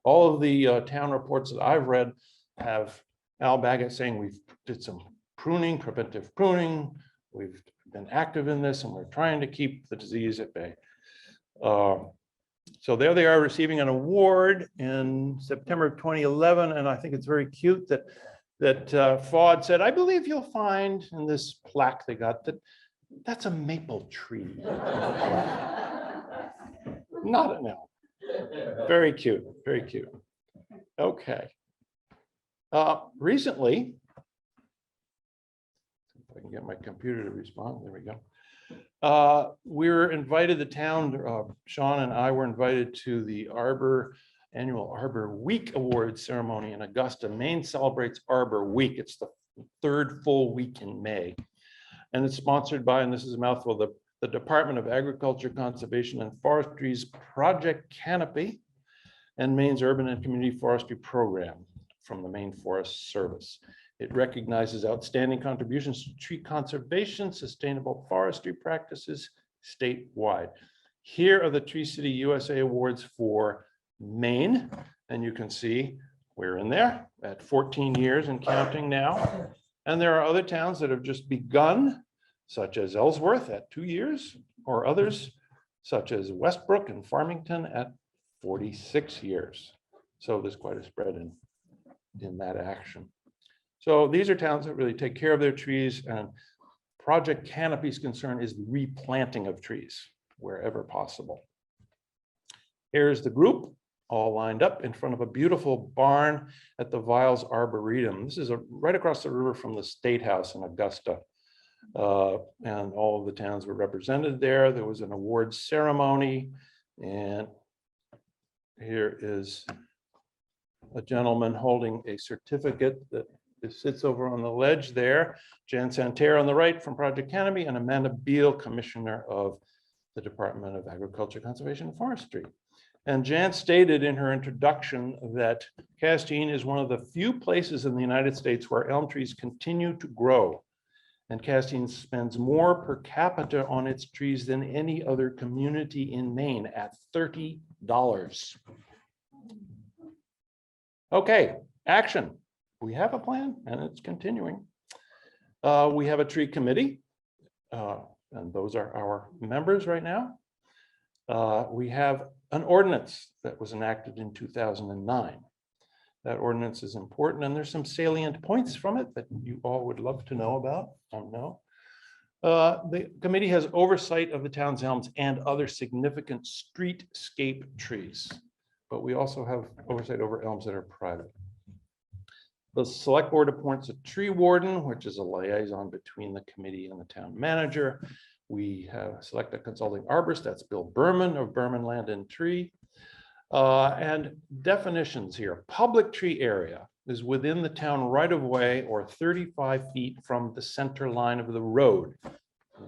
All of the town reports that I've read have Al Baggett saying we've did some pruning, preventive pruning. We've been active in this and we're trying to keep the disease at bay. So there they are receiving an award in September of 2011. And I think it's very cute that Fod said, I believe you'll find in this plaque they got that's a maple tree. Not an elm. Very cute, very cute. Okay. Recently, if I can get my computer to respond, there we go. We were invited, the town, Sean and I were invited to the annual Arbor Week Awards ceremony in Augusta. Maine celebrates Arbor Week. It's the third full week in May. And it's sponsored by, and this is a mouthful, the Department of Agriculture, Conservation and Forestry's Project Canopy and Maine's Urban and Community Forestry Program from the Maine Forest Service. It recognizes outstanding contributions to tree conservation, sustainable forestry practices statewide. Here are the Tree City USA Awards for Maine. And you can see we're in there at 14 years and counting now. And there are other towns that have just begun, such as Ellsworth at 2 years, or others such as Westbrook and Farmington at 46 years. So there's quite a spread in that action. So these are towns that really take care of their trees, and Project Canopy's concern is the replanting of trees wherever possible. Here's the group all lined up in front of a beautiful barn at the Viles Arboretum. This is right across the river from the State House in Augusta. And all of the towns were represented there. There was an awards ceremony, and here is a gentleman holding a certificate that sits over on the ledge there. Jan Santerre on the right from Project Canopy, and Amanda Beal, Commissioner of the Department of Agriculture, Conservation and Forestry. And Jan stated in her introduction that Castine is one of the few places in the United States where elm trees continue to grow. And Castine spends more per capita on its trees than any other community in Maine at $30. Okay, action. We have a plan and it's continuing. We have a tree committee, and those are our members right now. We have an ordinance that was enacted in 2009. That ordinance is important, and there's some salient points from it that you all would love to know about. The committee has oversight of the town's elms and other significant streetscape trees, but we also have oversight over elms that are private. The select board appoints a tree warden, which is a liaison between the committee and the town manager. We have select a consulting arborist, that's Bill Berman of Berman Land and Tree. And definitions here, public tree area is within the town right of way or 35 feet from the center line of the road.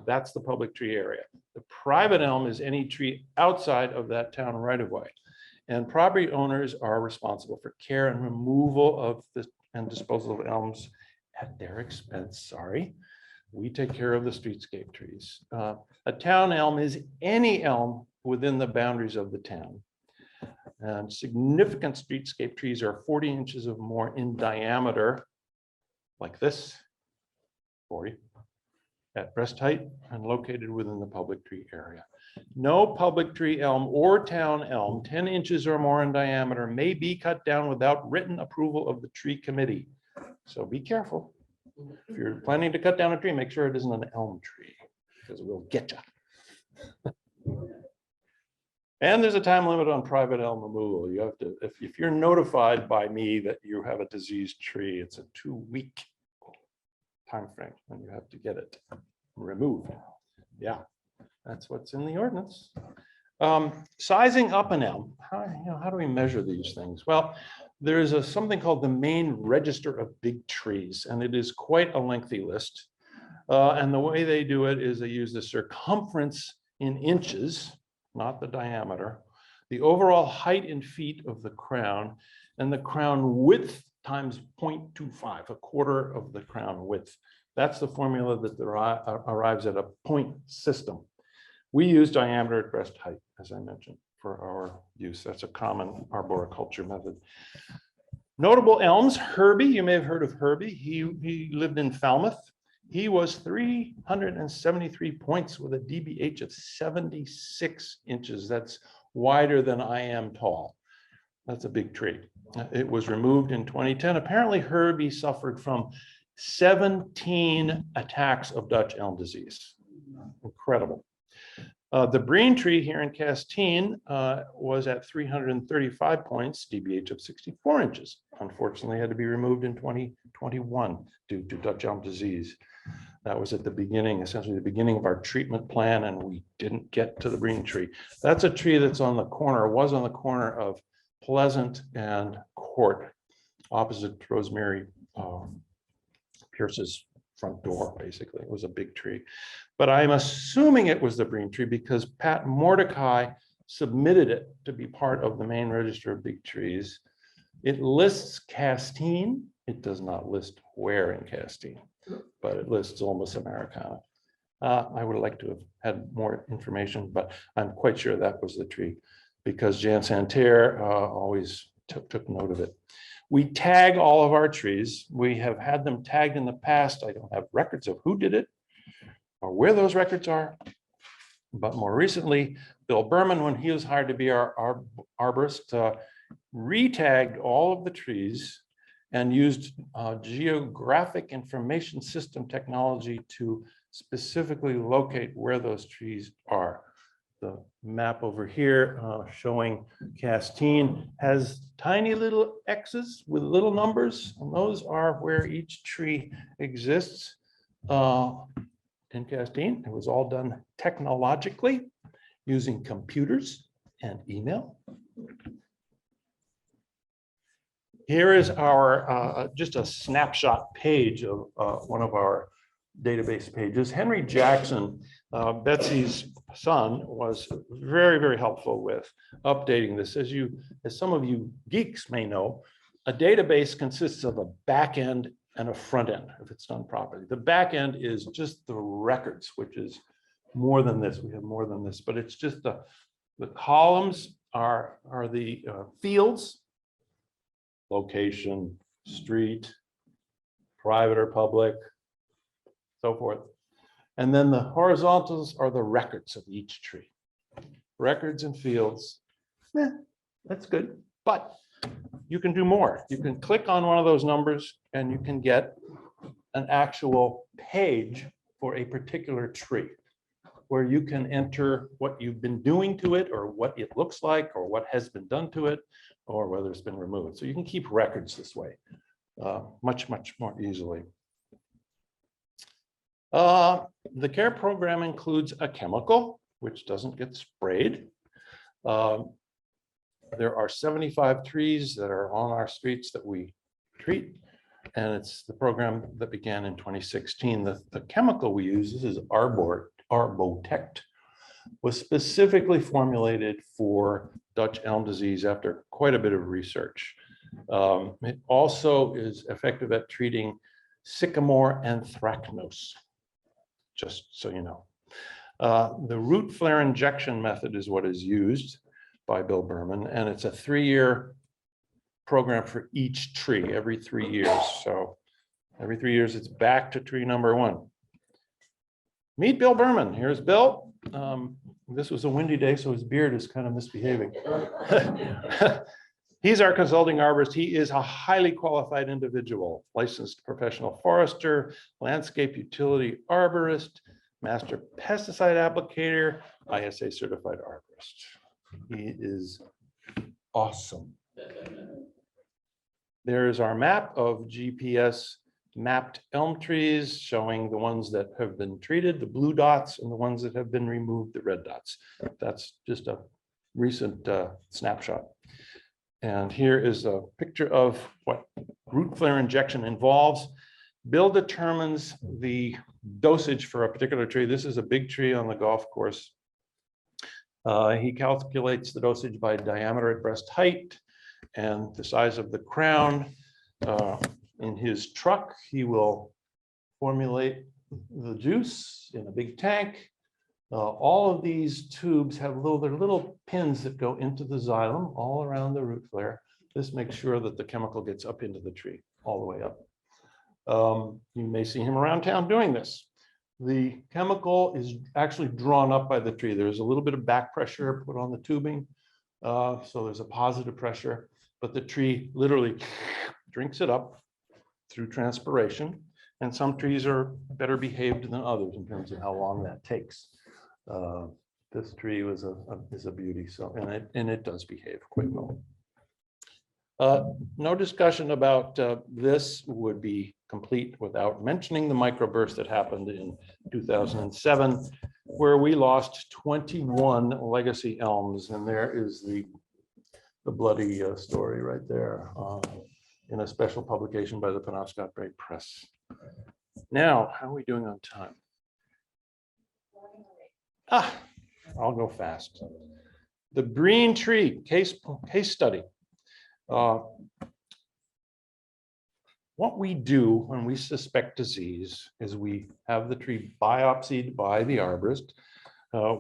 That's the public tree area. The private elm is any tree outside of that town right of way. And property owners are responsible for care and removal of and disposal of elms at their expense. Sorry. We take care of the streetscape trees. A town elm is any elm within the boundaries of the town. And significant streetscape trees are 40 inches or more in diameter, like this, 40, at breast height and located within the public tree area. No public tree elm or town elm 10 inches or more in diameter may be cut down without written approval of the tree committee. So be careful. If you're planning to cut down a tree, make sure it isn't an elm tree, because it will get you. And there's a time limit on private elm removal. You have to, if you're notified by me that you have a diseased tree, it's a 2-week time frame when you have to get it removed. Yeah, that's what's in the ordinance. Sizing up an elm. How do we measure these things? Well, there's something called the Maine Register of Big Trees, and it is quite a lengthy list. And the way they do it is they use the circumference in inches, not the diameter, the overall height in feet of the crown, and the crown width times 0.25, a quarter of the crown width. That's the formula that arrives at a point system. We use diameter at breast height, as I mentioned, for our use. That's a common arboriculture method. Notable elms, Herbie, you may have heard of Herbie. He lived in Falmouth. He was 373 points with a DBH of 76 inches. That's wider than I am tall. That's a big tree. It was removed in 2010. Apparently Herbie suffered from 17 attacks of Dutch elm disease. Incredible. The Breen tree here in Castine was at 335 points, DBH of 64 inches. Unfortunately, had to be removed in 2021 due to Dutch elm disease. That was at the beginning, essentially the beginning of our treatment plan, and we didn't get to the Breen tree. That's a tree that's on the corner, was on the corner of Pleasant and Court, opposite Rosemary Pierce's front door, basically. It was a big tree. But I'm assuming it was the Breen tree because Pat Mordecai submitted it to be part of the main register of big trees. It lists Castine. It does not list where in Castine, but it lists Ulmus americana. I would like to have had more information, but I'm quite sure that was the tree because Jan Santerre always took note of it. We tag all of our trees. We have had them tagged in the past. I don't have records of who did it or where those records are. But more recently, Bill Berman, when he was hired to be our arborist, re-tagged all of the trees and used geographic information system technology to specifically locate where those trees are. The map over here showing Castine has tiny little X's with little numbers, and those are where each tree exists in Castine. It was all done technologically using computers and email. Here is our just a snapshot page of one of our database pages. Henry Jackson, Betsy's son, was very, very helpful with updating this. As some of you geeks may know, a database consists of a back end and a front end if it's done properly. The back end is just the records, which is more than this. We have more than this, but it's just the columns are the fields, location, street, private or public, so forth. And then the horizontals are the records of each tree. Records and fields, that's good, but you can do more. You can click on one of those numbers and you can get an actual page for a particular tree where you can enter what you've been doing to it or what it looks like or what has been done to it or whether it's been removed. So you can keep records this way much, much more easily. The care program includes a chemical, which doesn't get sprayed. There are 75 trees that are on our streets that we treat, and it's the program that began in 2016. The chemical we use, this is Arbotect, was specifically formulated for Dutch elm disease after quite a bit of research. It also is effective at treating sycamore anthracnose, just so you know. The root flare injection method is what is used by Bill Berman, and it's a 3-year program for each tree every 3 years. So every 3 years, it's back to tree number 1. Meet Bill Berman. Here's Bill. This was a windy day, so his beard is kind of misbehaving. He's our consulting arborist. He is a highly qualified individual, licensed professional forester, landscape utility arborist, master pesticide applicator, ISA certified arborist. He is awesome. There's our map of GPS mapped elm trees showing the ones that have been treated, the blue dots, and the ones that have been removed, the red dots. That's just a recent snapshot. And here is a picture of what root flare injection involves. Bill determines the dosage for a particular tree. This is a big tree on the golf course. He calculates the dosage by diameter at breast height and the size of the crown. In his truck, he will formulate the juice in a big tank. All of these tubes have little pins that go into the xylem all around the root flare. This makes sure that the chemical gets up into the tree, all the way up. You may see him around town doing this. The chemical is actually drawn up by the tree. There's a little bit of back pressure put on the tubing. So there's a positive pressure, but the tree literally drinks it up through transpiration. And some trees are better behaved than others in terms of how long that takes. This tree is a beauty, so and it does behave quite well. No discussion about this would be complete without mentioning the microburst that happened in 2007, where we lost 21 legacy elms, and there is the bloody story right there in a special publication by the Penobscot Bay Press. Now, how are we doing on time? I'll go fast. The green tree case study. What we do when we suspect disease is we have the tree biopsied by the arborist.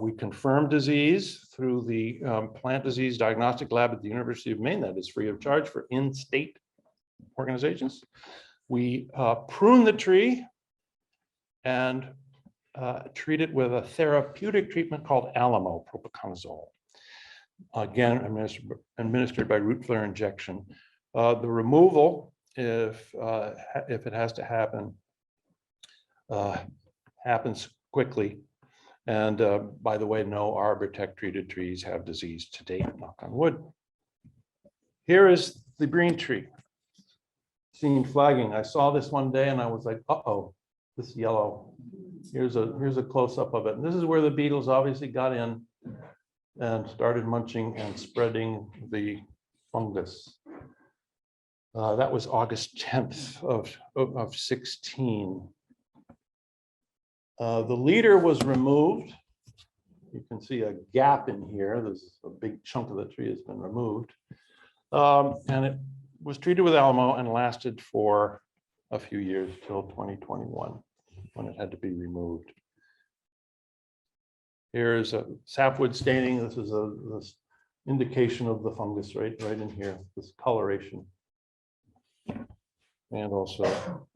We confirm disease through the plant disease diagnostic lab at the University of Maine. That is free of charge for in-state organizations. We prune the tree and treat it with a therapeutic treatment called propiconazole. Again, administered by root flare injection. The removal, if it has to happen, happens quickly. And by the way, no ArborTech treated trees have disease to date, knock on wood. Here is the green tree. Seen flagging. I saw this one day and I was like, uh-oh, this yellow. Here's a close-up of it. And this is where the beetles obviously got in and started munching and spreading the fungus. That was August 10th of 16. The leader was removed. You can see a gap in here. There's a big chunk of the tree has been removed. And it was treated with Alamo and lasted for a few years till 2021 when it had to be removed. Here's a sapwood staining. This is this indication of the fungus right in here, this coloration. And also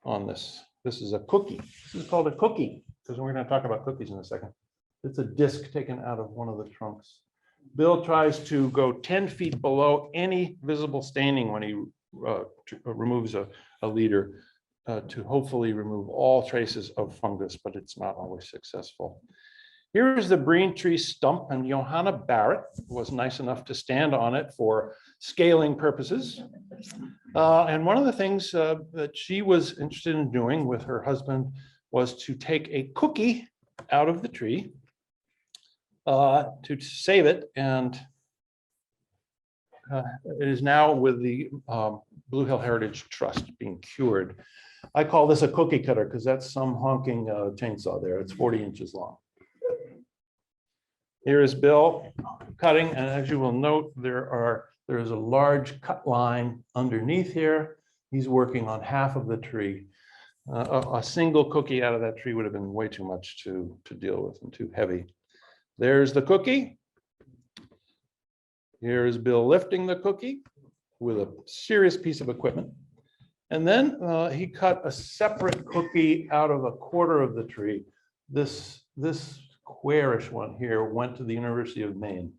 on this. This is a cookie. This is called a cookie because we're going to talk about cookies in a second. It's a disc taken out of one of the trunks. Bill tries to go 10 feet below any visible staining when he removes a leader to hopefully remove all traces of fungus, but it's not always successful. Here's the green tree stump, and Johanna Barrett was nice enough to stand on it for scaling purposes. And one of the things that she was interested in doing with her husband was to take a cookie out of the tree to save it. And it is now with the Blue Hill Heritage Trust being cured. I call this a cookie cutter because that's some honking chainsaw there. It's 40 inches long. Here is Bill cutting, and as you will note, there is a large cut line underneath here. He's working on half of the tree. A single cookie out of that tree would have been way too much to deal with and too heavy. There's the cookie. Here is Bill lifting the cookie with a serious piece of equipment. And then he cut a separate cookie out of a quarter of the tree. This squarish one here went to the University of Maine.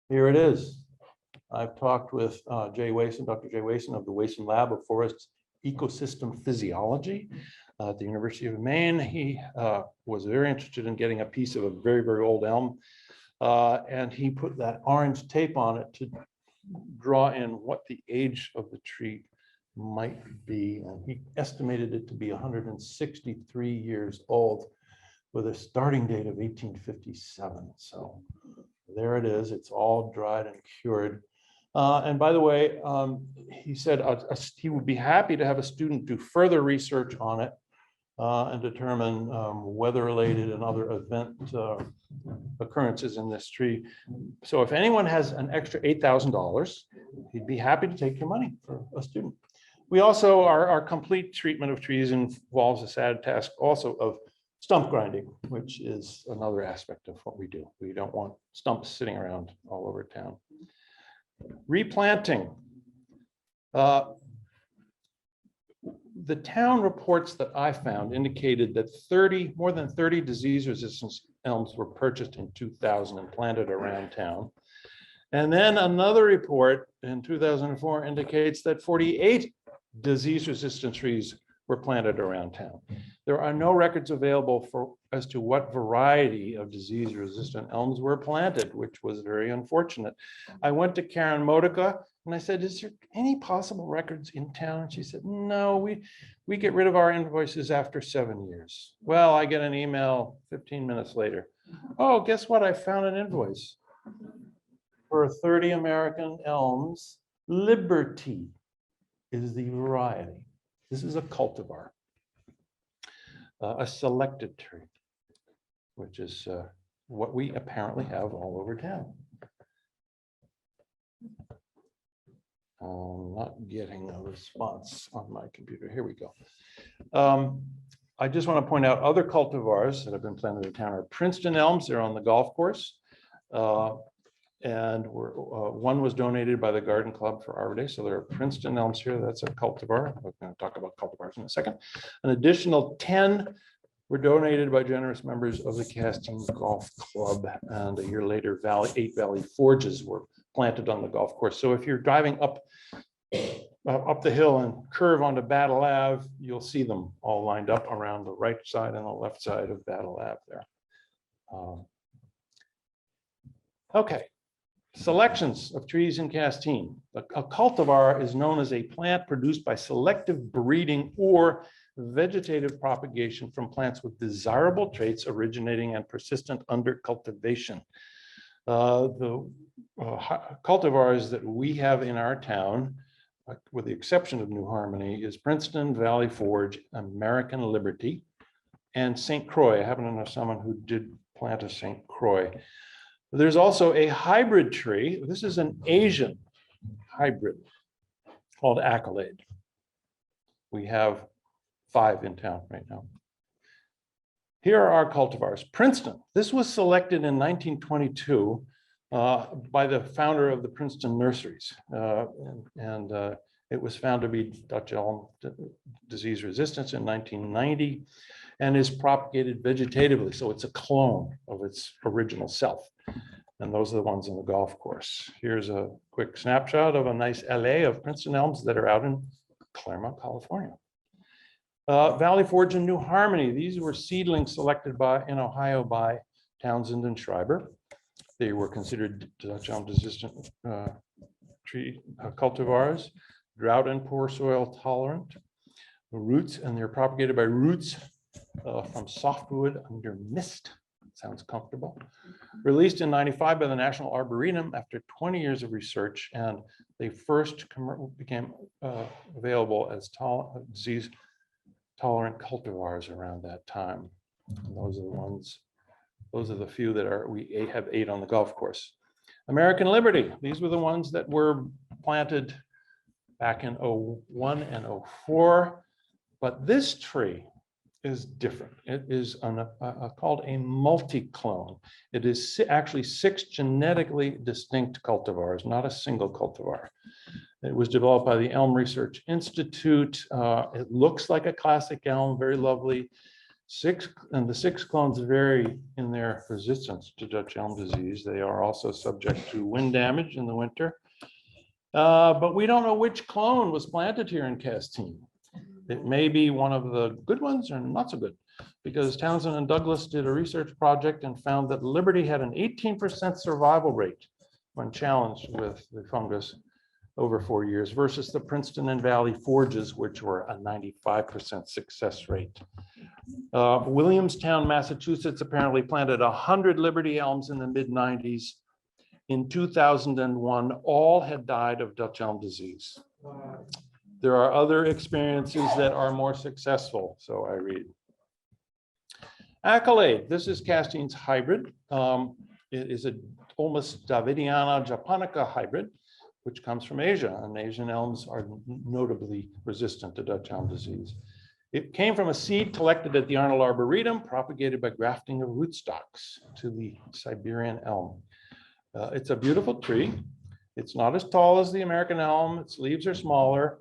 Here it is. I've talked with Jay Wason, Dr. Jay Wason of the Wason Lab of Forest Ecosystem Physiology at the University of Maine. He was very interested in getting a piece of a very, very old elm. And he put that orange tape on it to draw in what the age of the tree might be. And he estimated it to be 163 years old with a starting date of 1857. So there it is. It's all dried and cured. And by the way, he said he would be happy to have a student do further research on it and determine weather-related and other event occurrences in this tree. So if anyone has an extra $8,000, he'd be happy to take your money for a student. We also, our complete treatment of trees involves a sad task also of stump grinding, which is another aspect of what we do. We don't want stumps sitting around all over town. Replanting. The town reports that I found indicated that more than 30 disease-resistant elms were purchased in 2000 and planted around town. And then another report in 2004 indicates that 48 disease-resistant trees were planted around town. There are no records available as to what variety of disease-resistant elms were planted, which was very unfortunate. I went to Karen Modica and I said, is there any possible records in town? And she said, no, we get rid of our invoices after 7 years. Well, I get an email 15 minutes later. Oh, guess what? I found an invoice for 30 American elms. Liberty is the variety. This is a cultivar, a selected tree, which is what we apparently have all over town. I'm not getting a response on my computer. Here we go. I just want to point out other cultivars that have been planted in town are Princeton elms. They're on the golf course. And one was donated by the Garden Club for Arbor Day. So there are Princeton elms here. That's a cultivar. We're going to talk about cultivars in a second. An additional 10 were donated by generous members of the Castine Golf Club. And a year later, 8 Valley Forges were planted on the golf course. So if you're driving up the hill and curve onto Battle Ave, you'll see them all lined up around the right side and the left side of Battle Ave there. Okay. Selections of trees in Castine. A cultivar is known as a plant produced by selective breeding or vegetative propagation from plants with desirable traits originating and persistent under cultivation. The cultivars that we have in our town, with the exception of New Harmony, is Princeton, Valley Forge, American Liberty, and St. Croix. I happen to know someone who did plant a St. Croix. There's also a hybrid tree. This is an Asian hybrid called Accolade. We have 5 in town right now. Here are our cultivars. Princeton. This was selected in 1922 by the founder of the Princeton Nurseries. It was found to be Dutch elm disease resistance in 1990 and is propagated vegetatively. So it's a clone of its original self. And those are the ones in the golf course. Here's a quick snapshot of a nice LA of Princeton elms that are out in Claremont, California. Valley Forge and New Harmony. These were seedlings selected in Ohio by Townsend and Schreiber. They were considered Dutch elm resistant tree cultivars, drought and poor soil tolerant. The roots, and they're propagated by roots from softwood under mist. Sounds comfortable. Released in '95 by the National Arboretum after 20 years of research, and they first became available as disease tolerant cultivars around that time. And those are the ones. Those are the few that we have 8 on the golf course. American Liberty. These were the ones that were planted back in '01 and '04, but this tree is different. It is called a multi-clone. It is actually 6 genetically distinct cultivars, not a single cultivar. It was developed by the Elm Research Institute. It looks like a classic elm, very lovely. The 6 clones vary in their resistance to Dutch elm disease. They are also subject to wind damage in the winter. But we don't know which clone was planted here in Castine. It may be one of the good ones or not so good, because Townsend and Douglas did a research project and found that Liberty had an 18% survival rate when challenged with the fungus over 4 years versus the Princeton and Valley Forges, which were a 95% success rate. Williamstown, Massachusetts apparently planted 100 Liberty elms in the mid-90s. In 2001, all had died of Dutch elm disease. There are other experiences that are more successful, so I read. Accolade, this is Castine's hybrid. It is a Ulmus davidiana japonica hybrid, which comes from Asia, and Asian elms are notably resistant to Dutch elm disease. It came from a seed collected at the Arnold Arboretum, propagated by grafting of rootstocks to the Siberian elm. It's a beautiful tree. It's not as tall as the American elm. Its leaves are smaller,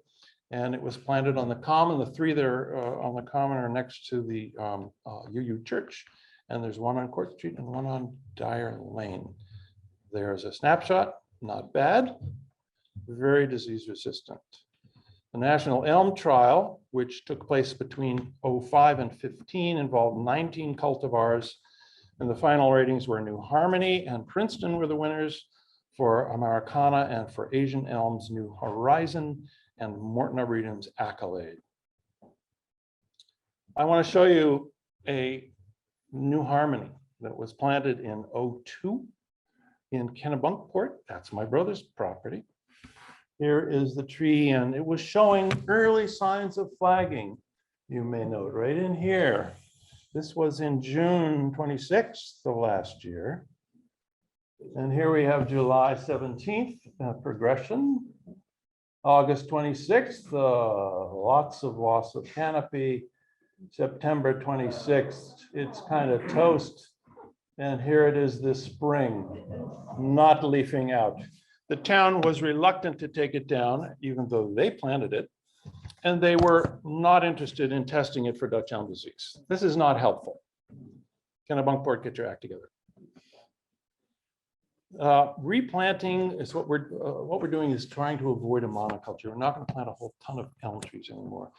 and it was planted on the common. The three that are on the common are next to the UU Church, and there's one on Court Street and one on Dyer Lane. There's a snapshot, not bad, very disease resistant. The National Elm Trial, which took place between 05 and 15, involved 19 cultivars, and the final ratings were New Harmony and Princeton were the winners for Americana, and for Asian elms, New Horizon and Morton Arboretum's Accolade. I want to show you a New Harmony that was planted in 02 in Kennebunkport. That's my brother's property. Here is the tree, and it was showing early signs of flagging. You may note right in here. This was in June 26th of last year. And here we have July 17th, progression. August 26th, lots of loss of canopy. September 26th, it's kind of toast. And here it is this spring, not leafing out. The town was reluctant to take it down, even though they planted it. And they were not interested in testing it for Dutch elm disease. This is not helpful. Kennebunkport, get your act together. Replanting is what we're doing is trying to avoid a monoculture. We're not going to plant a whole ton of elm trees anymore.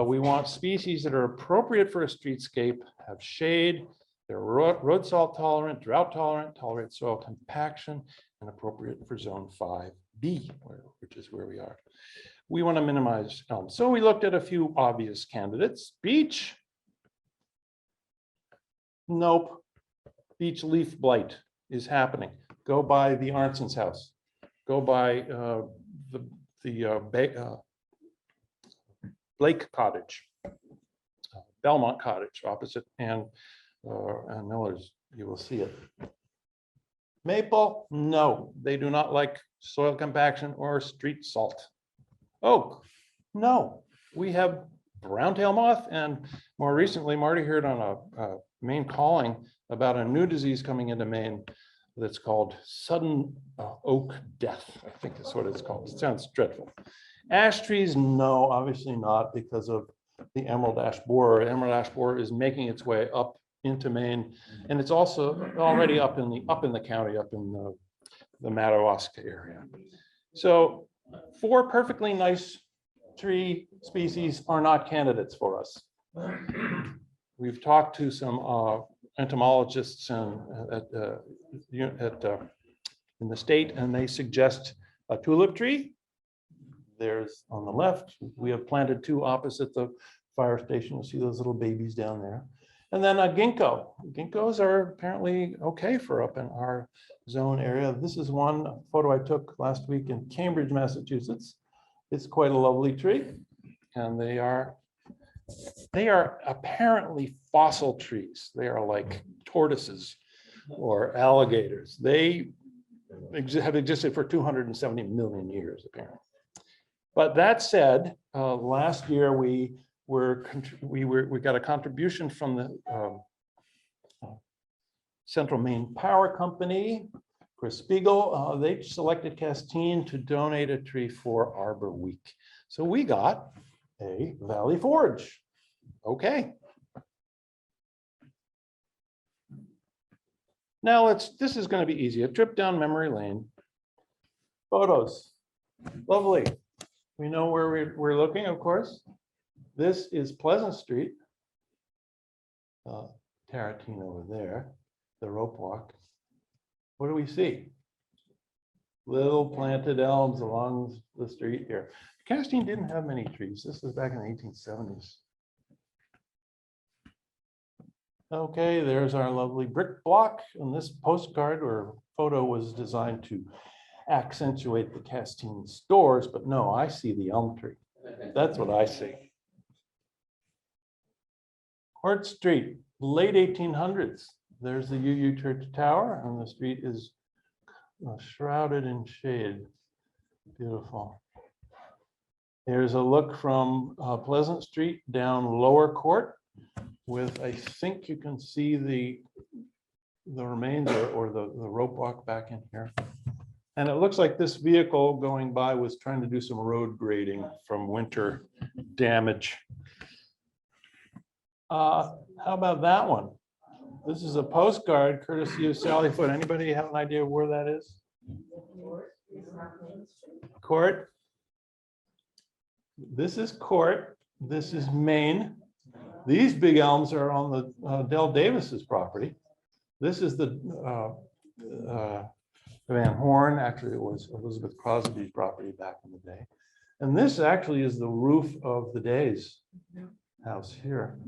We want species that are appropriate for a streetscape, have shade, they're road salt tolerant, drought tolerant, tolerate soil compaction, and appropriate for zone 5B, which is where we are. We want to minimize elms. So we looked at a few obvious candidates. Beech. Nope. Beech leaf blight is happening. Go by the Arnson's house. Go by Blake Cottage, Belmont Cottage opposite and Miller's. You will see it. Maple, no, they do not like soil compaction or street salt. Oak, no, we have brown tail moth, and more recently, Marty heard on a Maine calling about a new disease coming into Maine that's called sudden oak death. I think that's what it's called. It sounds dreadful. Ash trees, no, obviously not, because of the emerald ash borer. Emerald ash borer is making its way up into Maine, and it's also already up in the county, up in the Madawaska area. So 4 perfectly nice tree species are not candidates for us. We've talked to some entomologists in the state, and they suggest a tulip tree. There's on the left. We have planted 2 opposite the fire station. You'll see those little babies down there. And then a ginkgo. Ginkgos are apparently okay for up in our zone area. This is one photo I took last week in Cambridge, Massachusetts. It's quite a lovely tree, and they are apparently fossil trees. They are like tortoises or alligators. They have existed for 270 million years, apparently. But that said, last year we got a contribution from the Central Maine Power Company, Chris Spiegel. They selected Castine to donate a tree for Arbor Week. So we got a Valley Forge. Okay. Now this is going to be easy. A trip down memory lane. Photos. Lovely. We know where we're looking, of course. This is Pleasant Street. Tarantino over there, the rope walk. What do we see? Little planted elms along the street here. Castine didn't have many trees. This was back in the 1870s. Okay, there's our lovely brick block. And this postcard or photo was designed to accentuate the Castine stores, but no, I see the elm tree. That's what I see. Court Street, late 1800s. There's the UU Church Tower, and the street is shrouded in shade. Beautiful. Here's a look from Pleasant Street down Lower Court with, I think you can see the remains or the rope walk back in here. And it looks like this vehicle going by was trying to do some road grading from winter damage. How about that one? This is a postcard courtesy of Sally Foote. Anybody have an idea where that is? Court. This is Court. This is Maine. These big elms are on the Del Davis's property. This is the Van Horn. Actually, it was Elizabeth Crosby's property back in the day. And this actually is the roof of the Days house here.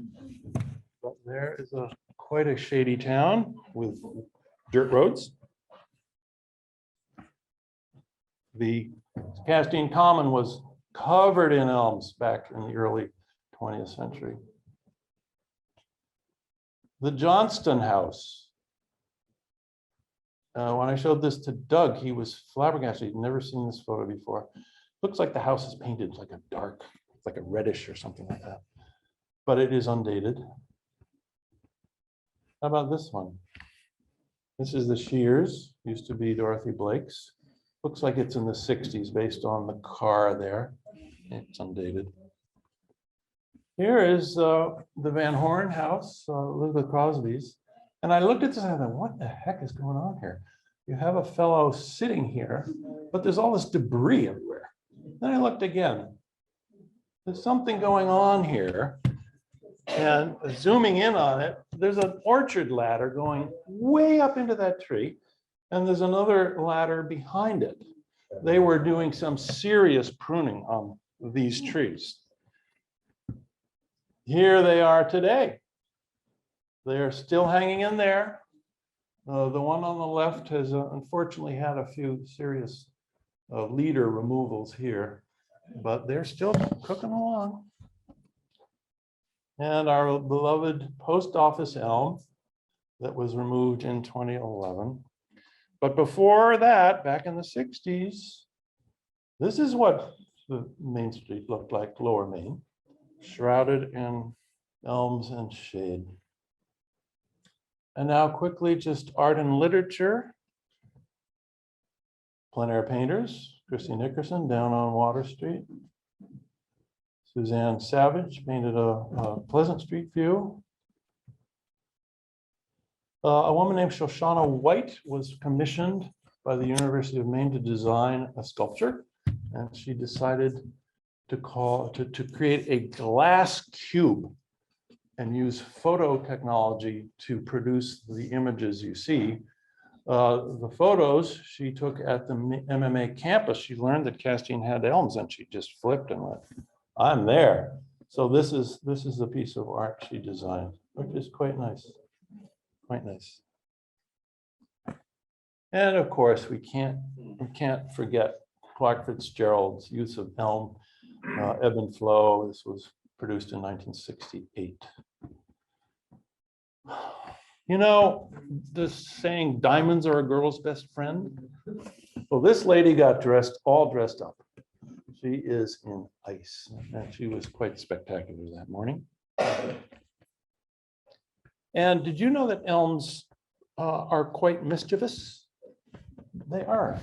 But there is quite a shady town with dirt roads. The Castine Common was covered in elms back in the early 20th century. The Johnston House. When I showed this to Doug, he was flabbergasted. He'd never seen this photo before. Looks like the house is painted like a dark, like a reddish or something like that. But it is undated. How about this one? This is the Shears, used to be Dorothy Blake's. Looks like it's in the 60s based on the car there. It's undated. Here is the Van Horn house, Elizabeth Crosby's. And I looked at this and I thought, what the heck is going on here? You have a fellow sitting here, but there's all this debris everywhere. Then I looked again. There's something going on here. And zooming in on it, there's an orchard ladder going way up into that tree. And there's another ladder behind it. They were doing some serious pruning on these trees. Here they are today. They are still hanging in there. The one on the left has unfortunately had a few serious leader removals here, but they're still cooking along. And our beloved post office elm that was removed in 2011. But before that, back in the 60s, this is what the Main Street looked like, Lower Main, shrouded in elms and shade. And now quickly, just art and literature. Plein air painters, Christy Nickerson down on Water Street. Suzanne Savage painted a Pleasant Street view. A woman named Shoshana White was commissioned by the University of Maine to design a sculpture, and she decided to create a glass cube and use photo technology to produce the images you see. The photos she took at the MMA campus, she learned that Castine had elms, and she just flipped and went, I'm there. So this is the piece of art she designed, which is quite nice. Quite nice. And of course, we can't forget Clark Fitzgerald's use of elm, ebb and flow. This was produced in 1968. You know, this saying, diamonds are a girl's best friend. Well, this lady got all dressed up. She is in ice, and she was quite spectacular that morning. And did you know that elms are quite mischievous? They are.